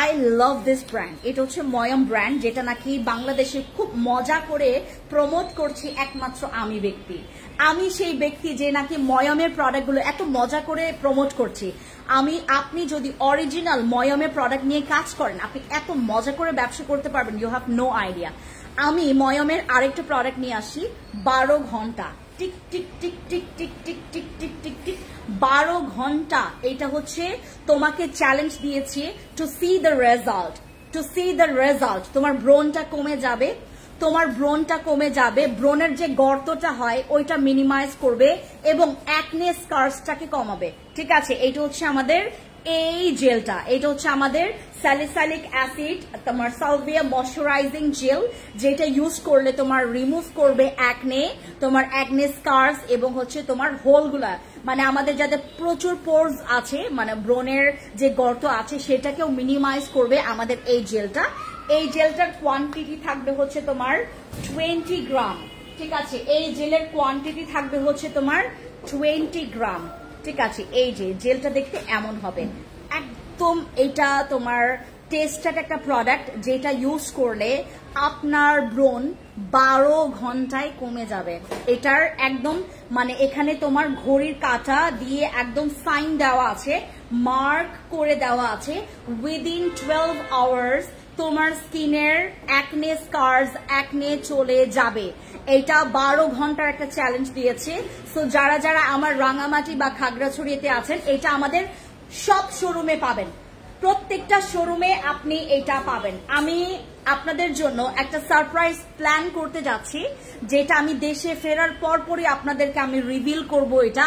I love this brand. এটা হচ্ছে ময়ম ব্র্যান্ড, যেটা নাকি বাংলাদেশে খুব মজা করে প্রমোট করছি একমাত্র আমি ব্যক্তি। আমি সেই ব্যক্তি যে নাকি ময়মের প্রোডাক্টগুলো এত মজা করে প্রমোট করছি। আপনি যদি অরিজিনাল ময়মের প্রোডাক্ট নিয়ে কাজ করেন, আপনি এত মজা করে ব্যবসা করতে পারবেন, ইউ হ্যাভ নো আইডিয়া। আমি ময়মের আরেকটা প্রোডাক্ট নিয়ে আসি, 12 ঘন্টা tick tick tick tick tick tick tick tick tick tick 12 ঘন্টা। এটা হচ্ছে তোমাকে চ্যালেঞ্জ দিয়েছি টু সি দ্য রেজাল্ট। তোমার ব্রনটা কমে যাবে, ব্রনের যে গর্তটা হয় ওইটা মিনিমাইজ করবে এবং অ্যাকনে স্কার্সটাকে কমাবে। ঠিক আছে, এটা হচ্ছে আমাদের এই জেলটা, এটা হচ্ছে আমাদের স্যালিসাইলিক অ্যাসিড, তোমার সালভিয়া ময়শ্চারাইজিং জেল, যেটা ইউজ করলে তোমার রিমুভ করবে অ্যাকনে, তোমার অ্যাকনে স্কার্স এবং হচ্ছে তোমার হোলগুলা, মানে আমাদের যাদের প্রচুর পোরস আছে, মানে ব্রনের যে গর্ত আছে সেটাকেও মিনিমাইজ করবে আমাদের এই জেলটা। এই জেলটার কোয়ান্টিটি থাকবে হচ্ছে তোমার 20 গ্রাম। ঠিক আছে, এই জেলের কোয়ান্টিটি থাকবে হচ্ছে তোমার 20 গ্রাম। ঠিক আছে, এই যে জেলটা দেখতে এমন হবে একদম। এটা তোমার টেস্টেড একটা প্রোডাক্ট, যেটা ইউজ করলে আপনার ব্রণ 12 ঘন্টায় কমে যাবে। এটার একদম মানে এখানে তোমার ঘড়ির কাঁটা দিয়ে একদম সাইন দেওয়া আছে, মার্ক করে দেওয়া আছে, উইদিন 12 আওয়ার্স তোমার স্কিনের অ্যাকনে স্কার্স, অ্যাকনে চলে যাবে। এটা 12 ঘন্টার একটা চ্যালেঞ্জ দিয়েছে। সো যারা যারা আমার রাঙামাটি বা খাগড়াছড়িতে আছেন, এটা আমাদের সব শোরুমে পাবেন, প্রত্যেকটা শোরুমে আপনি এটা পাবেন। আমি আপনাদের জন্য একটা সারপ্রাইজ প্ল্যান করতে যাচ্ছি, যেটা আমি দেশে ফেরার পরপরই আপনাদেরকে আমি রিভিল করব। এটা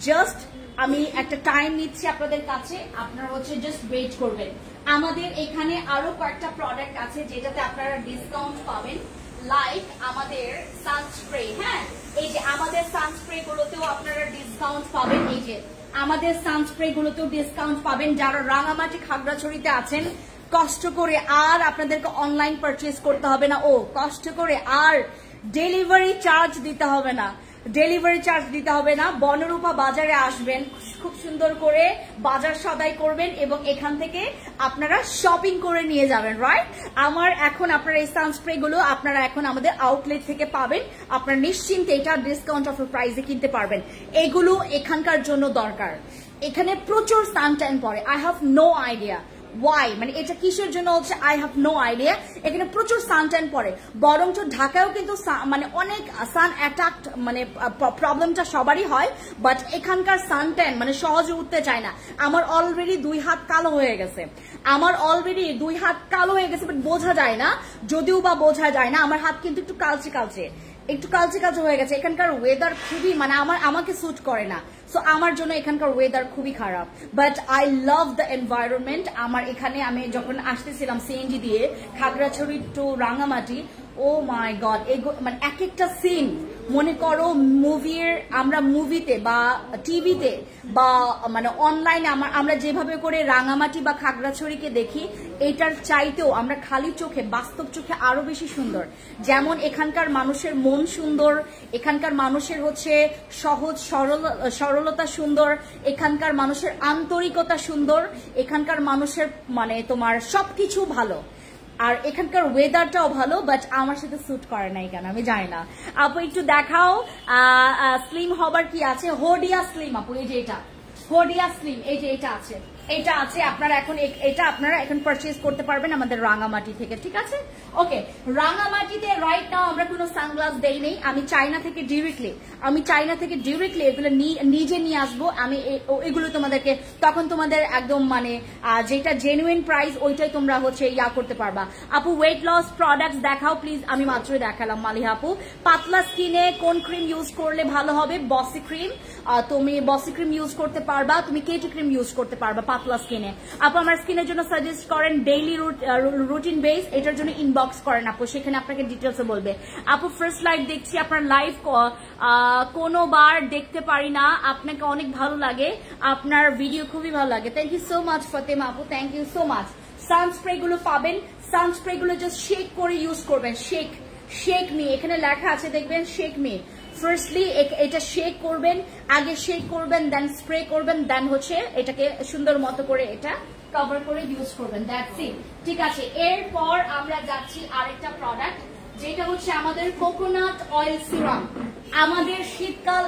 জাস্ট আমি একটা টাইম নিচ্ছি আপনাদের কাছে, আপনারা হচ্ছে জাস্ট ওয়েট করবেন। আমাদের এখানে আরো কয়েকটা প্রোডাক্ট আছে যেটাতে আপনারা ডিসকাউন্ট পাবেন, লাইক আমাদের সানস্প্রে। হ্যাঁ, এই যে আমাদের সানস্প্রে গুলোতেও আপনারা ডিসকাউন্ট পাবেন। এই যে আমাদের সানস্প্রে গুলোতেও ডিসকাউন্ট পাবেন। যারা রাঙামাটি খাগড়াছড়িতে আছেন, কষ্ট করে আর আপনাদেরকে অনলাইন পারচেজ করতে হবে না, কষ্ট করে আর ডেলিভারি চার্জ দিতে হবে না। বনরূপা বাজারে আসবেন, খুব সুন্দর করে বাজার সদাই করবেন এবং এখান থেকে আপনারা শপিং করে নিয়ে যাবেন, রাইট? আপনারা এই সানস্প্রে গুলো আপনারা এখন আমাদের আউটলেট থেকে পাবেন। আপনারা নিশ্চিন্তে এটা ডিসকাউন্ট অফার প্রাইসে কিনতে পারবেন। এগুলো এখানকার জন্য দরকার। এখানে প্রচুর সানট্যান পড়ে, I have no idea why, মানে এটা কিসের জন্য হচ্ছে আই হ্যাভ নো আইডিয়া। এখানে প্রচুর সানট্যান পড়ে, বরঞ্চ ঢাকায়ও কিন্তু মানে অনেক সান অ্যাটাক, মানে প্রবলেমটা সবারই হয়, বাট এখানকার সানট্যান মানে সহজে উঠতে চায় না। আমার অলরেডি 2 হাত কালো হয়ে গেছে, বাট বোঝা যায় না, যদিও বা বোঝা যায় না। আমার হাত কিন্তু একটু কালচে হয়ে গেছে। এখানকার ওয়েদার খুবই মানে আমাকে স্যুট করে না, সো আমার জন্য এখানকার ওয়েদার খুবই খারাপ। But I love the environment. আমার এখানে আমি যখন আসতেছিলাম সিএনজি দিয়ে খাগড়াছড়ি টু রাঙামাটি, ও মাই গড, মানে এক একটা সিন মনে করো আমরা মুভিতে বা টিভিতে বা মানে অনলাইনে আমরা যেভাবে করে রাঙামাটি বা খাগড়াছড়িকে দেখি, এটার চাইতেও আমরা খালি চোখে বাস্তব চোখে আরো বেশি সুন্দর। যেমন এখানকার মানুষের মন সুন্দর, এখানকার মানুষের হচ্ছে সহজ সরলতা সুন্দর, এখানকার মানুষের আন্তরিকতা সুন্দর, এখানকার মানুষের মানে তোমার সবকিছু ভালো। আর এখানকার ওয়েদারটাও ভালো, বাট আমার সাথে স্যুট করে নাই কেন আমি জানি না। আপু একটু দেখাও স্লিম হবার কি আছে। হোডিয়া স্লিম আপু, এই যে এটা হোডিয়া স্লিম, এই যে এটা আছে আপনারা এখন পারচেজ করতে পারবেন আমাদের রাঙামাটি থেকে। ঠিক আছে, ওকে। রাঙামাটিতে রাইট নাও আমরা কোনো সানগ্লাস দেই নেই। আমি চায়না থেকে ডিরেক্টলি এগুলো নিজে নিয়ে আসবো। আমি এগুলো তোমাদেরকে তখন তোমাদের একদম মানে যেটা জেনুইন প্রাইস ওইটাই তোমরা হচ্ছে করতে পারবা। আপু ওয়েট লস প্রোডাক্টস দেখাও প্লিজ। আমি মাত্রই দেখালাম মালিহা আপু। পাতলা স্কিনে কোন ক্রিম ইউজ করলে ভালো হবে? বসি ক্রিম, তুমি বসি ক্রিম ইউজ করতে পারবা, তুমি কেটি ক্রিম ইউজ করতে পারবা পাতলা স্কিনে। আপু আমার স্কিনের জন্য সাজেস্ট করেন ডেইলি রুটিন বেস, এটার জন্য ইনবক্স করেন আপু, সেখানে আপনাকে ডিটেলসে বলবে। আপু ফার্স্ট লাইভ দেখছি, আপনার লাইভ কোনোবার দেখতে পারি না, আপনাকে অনেক ভালো লাগে, আপনার ভিডিও খুবই ভালো লাগে। Thank you so much Fatema আপু, thank you so much. Sunspray গুলো পাবেন, সানস্প্রে গুলো জাস্ট শেক করে ইউজ করবেন। শেক মি, এখানে লেখা আছে দেখবেন শেক মি। ফার্স্টলি এটা শেক করবেন, আগে শেক করবেন, দেন স্প্রে করবেন, দেন হচ্ছে এটাকে সুন্দর মতো করে এটা কভার করে ইউজ করবেন, দ্যাটস ইট। ঠিক আছে, এরপর আমরা যাচ্ছি আরেকটা প্রোডাক্ট, যেটা হচ্ছে আমাদের কোকোনাট অয়েল সিরাম। আমাদের শীতকাল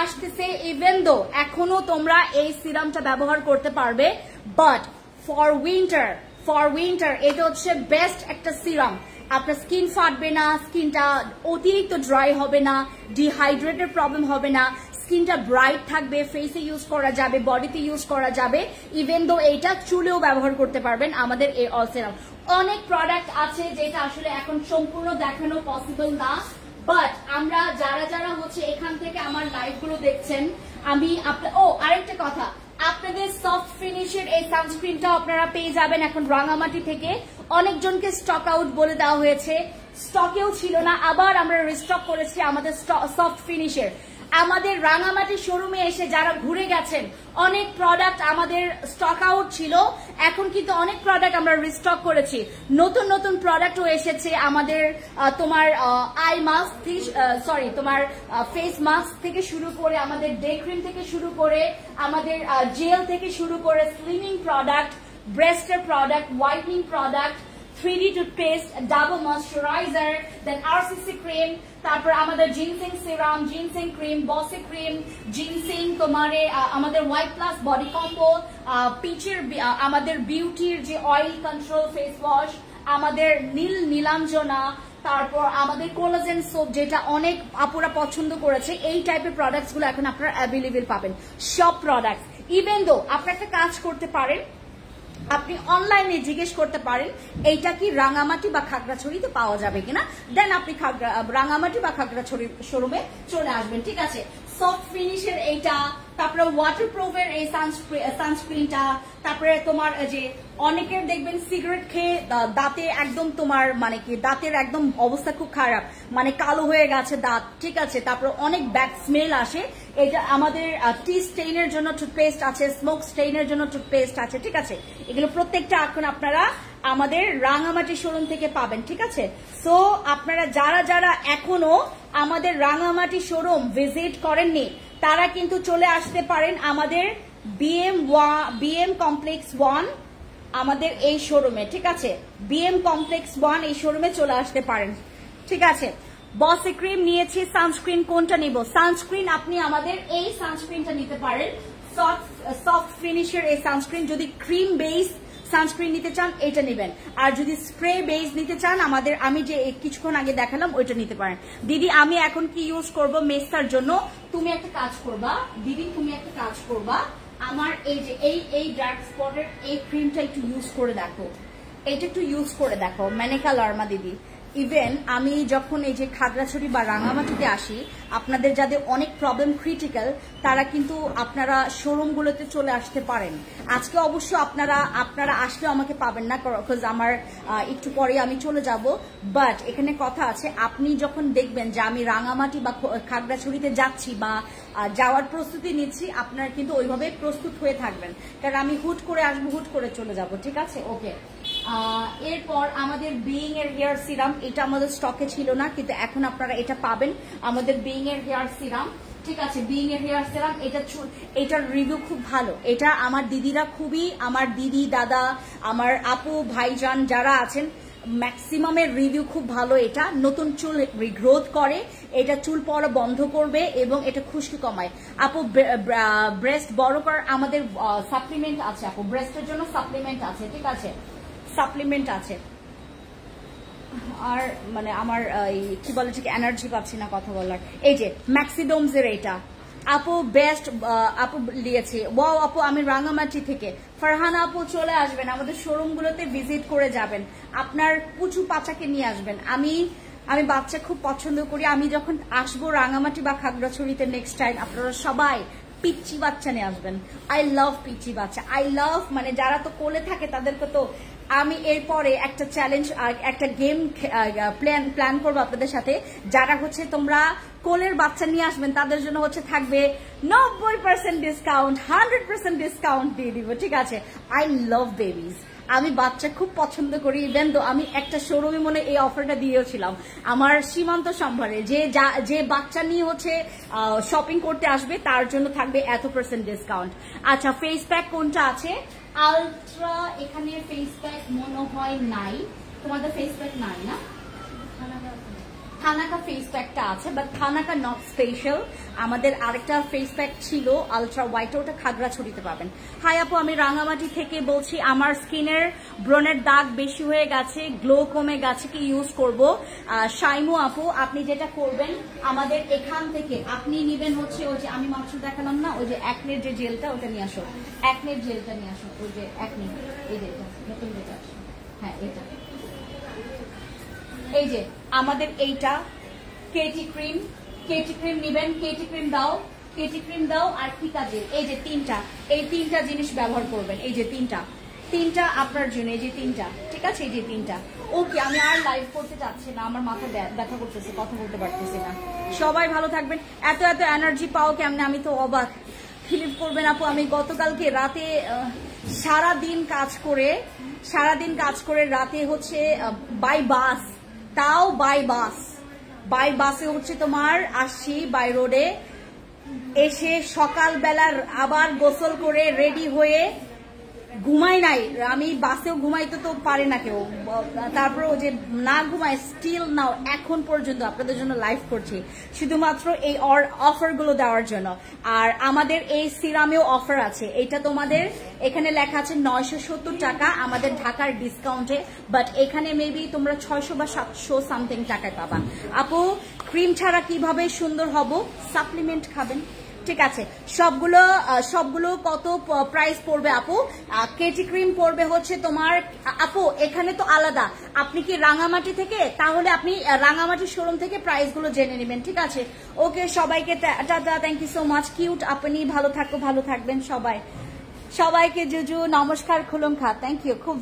আসতেছে, ইভেন দো এখনো তোমরা এই সিরামটা ব্যবহার করতে পারবে, বাট ফর উইন্টার এটা হচ্ছে বেস্ট একটা সিরাম। আপনার স্কিন ফাটবে না, স্কিনটা অতিরিক্ত ড্রাই হবে না, ডিহাইড্রেটের প্রবলেম হবে না, স্কিনটা ব্রাইট থাকবে, ফেসে ইউজ করা যাবে, বডিতে ইউজ করা যাবে, ইভেন দো এইটা চুলেও ব্যবহার করতে পারবেন আমাদের এই অল সিরাম। অনেক প্রোডাক্ট আছে যেটা আসলে এখন সম্পূর্ণ দেখানো পসিবল না, বাট আমরা যারা হচ্ছে এখান থেকে আমার লাইভ গুলো দেখছেন, আমি আরেকটা কথা, আপনাদের সফট ফিনিশের এই সানস্ক্রিনটা আপনারা পেয়ে যাবেন এখন রাঙামাটি থেকে। অনেকজনকে স্টক আউট বলে দেওয়া হয়েছে, স্টকেও ছিল না, আবার আমরা রিস্টক করেছি আমাদের সফট ফিনিশের। আমাদের রাঙামাটি শোরুমে এসে যারা ঘুরে গেছেন, অনেক প্রোডাক্ট আমাদের স্টক আউট ছিল, এখন কিন্তু অনেক প্রোডাক্ট আমরা রিস্টক করেছি। নতুন প্রোডাক্টও এসেছে আমাদের, তোমার আই মাস্ক, তোমার ফেস মাস্ক থেকে শুরু করে, আমাদের ডে ক্রিম থেকে শুরু করে, আমাদের জেল থেকে শুরু করে, স্লিমিং প্রোডাক্ট, ব্রেস্টের product, whitening product, 3D toothpaste, double moisturiser, then RCC cream, তারপর আমাদের জিনসিং সিরাম, জিনসিং ক্রিম, বসি ক্রিম, জিনসিং, তোমার আমাদের হোয়াইট প্লাস বডি কম্বো, পিচের আমাদের বিউটির যে অয়েল কন্ট্রোল ফেস ওয়াশ, আমাদের নীলাঞ্জনা, তারপর আমাদের কোলাজেন সোপ, যেটা অনেক আপুরা পছন্দ করেছে। এই টাইপের প্রোডাক্টস গুলো এখন আপনারা অ্যাভেলেবেল পাবেন, সব প্রোডাক্টস। ইভেন দো আপনারা একটা কাজ করতে পারেন, আপনি অনলাইনে জিজ্ঞেস করতে পারেন এইটা কি রাঙামাটি বা খাগড়াছড়িতে পাওয়া যাবে কিনা, দেন আপনি রাঙামাটি বা খাগড়াছড়ি শোরুমে চলে আসবেন। ঠিক আছে, সফট ফিনিশের এইটা, তারপরে ওয়াটারপ্রুফের এই সানস্ক্রিনটা, তারপরে তোমার যে অনেকের দেখবেন সিগারেট খেয়ে দাঁতে একদম তোমার মানে কি দাঁতের একদম অবস্থা খুব খারাপ, মানে কালো হয়ে গেছে দাঁত। ঠিক আছে, তারপর অনেক ব্যাড স্মেল আসে, এটা আমাদের টি স্টেইনের জন্য টুথপেস্ট আছে, স্মোক স্টেইনের জন্য টুথপেস্ট আছে। ঠিক আছে, এগুলো প্রত্যেকটা এখন আপনারা আমাদের রাঙামাটি শোরুম থেকে পাবেন। ঠিক আছে, সো আপনারা যারা এখনো আমাদের রাঙামাটি শোরুম ভিজিট করেননি, তারা কিন্তু চলে আসতে পারেন আমাদের বিএম কমপ্লেক্স 1 আমাদের এই শোরুমে। ঠিক আছে, বিএম কমপ্লেক্স 1 এই শোরুমে চলে আসতে পারেন। ঠিক আছে, বসি ক্রিম নিয়েছি, সানস্ক্রিন কোনটা নিব? সানস্ক্রিন আপনি আমাদের এই সানস্ক্রিনটা নিতে পারেন, সফট ফিনিশের এই সানস্ক্রিন। যদি ক্রিম বেস সানস্ক্রিন নিতে চান এটা নেবেন, আর যদি স্প্রে বেস নিতে চান আমাদের আমি যে কিছুক্ষণ আগে দেখালাম ওইটা নিতে পারেন। দিদি আমি এখন কি ইউজ করব মেসার জন্য? তুমি একটা কাজ করবা দিদি, তুমি একটা কাজ করবা, আমার এই যে এই ডার্ক স্পটের এই ক্রিমটা একটু ইউজ করে দেখো, এটা একটু ইউজ করে দেখো, মেনেকা লার্মা দিদি। ইভেন আমি যখন এই যে খাগড়াছড়ি বা রাঙামাটিতে আসি, আপনাদের যাদের অনেক প্রবলেম ক্রিটিক্যাল, তারা কিন্তু আপনারা শোরুমগুলোতে চলে আসতে পারেন। আজকে অবশ্য আপনারা আসলেও আমাকে পাবেন না, বিকজ আমার একটু পরে আমি চলে যাব, বাট এখানে কথা আছে, আপনি যখন দেখবেন যে আমি রাঙামাটি বা খাগড়াছড়িতে যাচ্ছি বা যাওয়ার প্রস্তুতি নিচ্ছি, আপনারা কিন্তু ওইভাবে প্রস্তুত হয়ে থাকবেন, কারণ আমি হুট করে আসবো, হুট করে চলে যাব। ঠিক আছে, ওকে। এরপর আমাদের বিইং এর হেয়ার সিরাম, এটা আমাদের স্টকে ছিল না, কিন্তু এখন আপনারা এটা পাবেন, আমাদের বিইং এর হেয়ার সিরাম। ঠিক আছে, বিইং এর হেয়ার সিরাম, এটার রিভিউ খুব ভালো। এটা আমার দিদিরা খুবই, আমার দিদি দাদা, আমার আপু ভাইজান যারা আছেন, ম্যাক্সিমামের রিভিউ খুব ভালো। এটা নতুন চুল রিগ্রোথ করে, এটা চুল পড়া বন্ধ করবে এবং এটা খুশকি কমায়। আপু ব্রেস্ট বড় করার আমাদের সাপ্লিমেন্ট আছে, আপু ব্রেস্টের জন্য সাপ্লিমেন্ট আছে। ঠিক আছে, সাপ্লিমেন্ট আছে। আর মানে আমার কি বলে ঠিক এনার্জি পাচ্ছি না কথা বলার। এই যে ম্যাক্সিডোমস এর এটা আপু বেস্ট, আপু দিয়েছে। ওয়াও আপু, আমি রাঙামাটি থেকে। ফারহানা আপু চলে আসবেন, আমাদের শোরুমগুলোতে ভিজিট করে যাবেন, আপনার পুচু পাচাকে নিয়ে আসবেন। আমি বাচ্চা খুব পছন্দ করি, আমি যখন আসবো রাঙামাটি বা খাগড়াছড়িতে নেক্সট টাইম, আপনারা সবাই পিচ্চি বাচ্চা নিয়ে আসবেন। আই লাভ পিচ্চি বাচ্চা, আই লাভ, মানে যারা তো কোলে থাকে তাদেরকে তো আমি এরপরে একটা চ্যালেঞ্জ, একটা গেম প্ল্যান করবো আপনাদের সাথে। যারা হচ্ছে তোমরা কোলের বাচ্চা নিয়ে আসবেন, তাদের জন্য হচ্ছে থাকবে 90% ডিসকাউন্ট, 100% ডিসকাউন্ট দিয়ে দিব। ঠিক আছে, আই লাভ বেবিজ, আমি বাচ্চা খুব পছন্দ করি, ইভেন তো আমি একটা শোরুমে মনে এই অফারটা দিয়েছিলাম আমার সীমান্ত সম্ভারে, যে বাচ্চা নিয়ে হচ্ছে শপিং করতে আসবে তার জন্য থাকবে এত % ডিসকাউন্ট। আচ্ছা, ফেস প্যাক কোনটা আছে? আলট্রা এখানে ফেস প্যাক মনে হয় নাই, তোমাদের ফেস প্যাক নাই না? থানাকা ফেস প্যাকটা আছে, বাট থানাকা নট স্পেশাল। আমাদের আরেকটা ফেস প্যাক ছিল আলট্রা হোয়াইট, ওটা খাগড়াছড়িতে পাবেন। হাই আপু, আমি রাঙামাটি থেকে বলছি। আমার স্কিনের ব্রণের দাগ বেশি হয়ে গেছে, গ্লো কমে গেছে, কি ইউজ করব? শাইমু আপু, আপনি যেটা করবেন আমাদের এখান থেকে আপনি নিবেন হচ্ছে ওই যে আমি মাত্র দেখালাম না, ওই যে অ্যাকনের যে জেলটা, ওটা নিয়ে আসো। অ্যাকনের জেলটা নিয়ে আসো, ওই যে অ্যাকনে, এই যে নতুন যেটা আসো, হ্যাঁ এটা, এই যে আমাদের এইটা কেটি ক্রিম নিবেন। কেটি ক্রিম দাও আর কি কাজে, এই যে এই তিনটা জিনিস ব্যবহার করবেন। এই যে তিনটা আপনার জন্য, এই যে তিনটা, ঠিক আছে? এই যে তিনটা। ওকে, আমি আর লাইভ করতে চাচ্ছি না, আমার মাথা ব্যথা করতেছে, কথা বলতে পারতেছি না। সবাই ভালো থাকবেন। এত এনার্জি পাও কেমনে, আমি তো অবাক। ফিলিপ করবেন আপু, আমি গতকালকে রাতে সারাদিন কাজ করে রাতে হচ্ছে বাই বাস, তাও বাই বাসে হচ্ছে তোমার আসছি বাই রোডে, এসে সকালবেলার আবার গোসল করে রেডি হয়ে ঘুমাই নাই। আমি বাসেও ঘুমাইতে তো পারে না কেউ, তারপর ও যে না ঘুমায় স্টিল নাও এখন পর্যন্ত আপনাদের জন্য লাইভ করছি শুধুমাত্র এই অফারগুলো দেওয়ার জন্য। আর আমাদের এই সিরামেও অফার আছে, এটা তোমাদের এখানে লেখা আছে 970 টাকা আমাদের ঢাকার ডিসকাউন্টে, বাট এখানে মেবি তোমরা 600 বা 700 সামথিং টাকায় পাবা। আপু, ক্রিম ছাড়া কিভাবে সুন্দর হব? সাপ্লিমেন্ট খাবেন, ঠিক আছে? সবগুলো কত প্রাইস পড়বে আপু? কেটি ক্রিম পড়বে হচ্ছে তোমার, আপু এখানে তো আলাদা, আপনি কি রাঙামাটি থেকে? তাহলে আপনি রাঙামাটি শোরুম থেকে প্রাইসগুলো জেনে নেবেন, ঠিক আছে? ওকে, সবাইকে tata, thank you so much. Cute আপনি, ভালো থাকবেন সবাইকে জুজু নমস্কার, খুলুম খা, থ্যাংক ইউ, খুব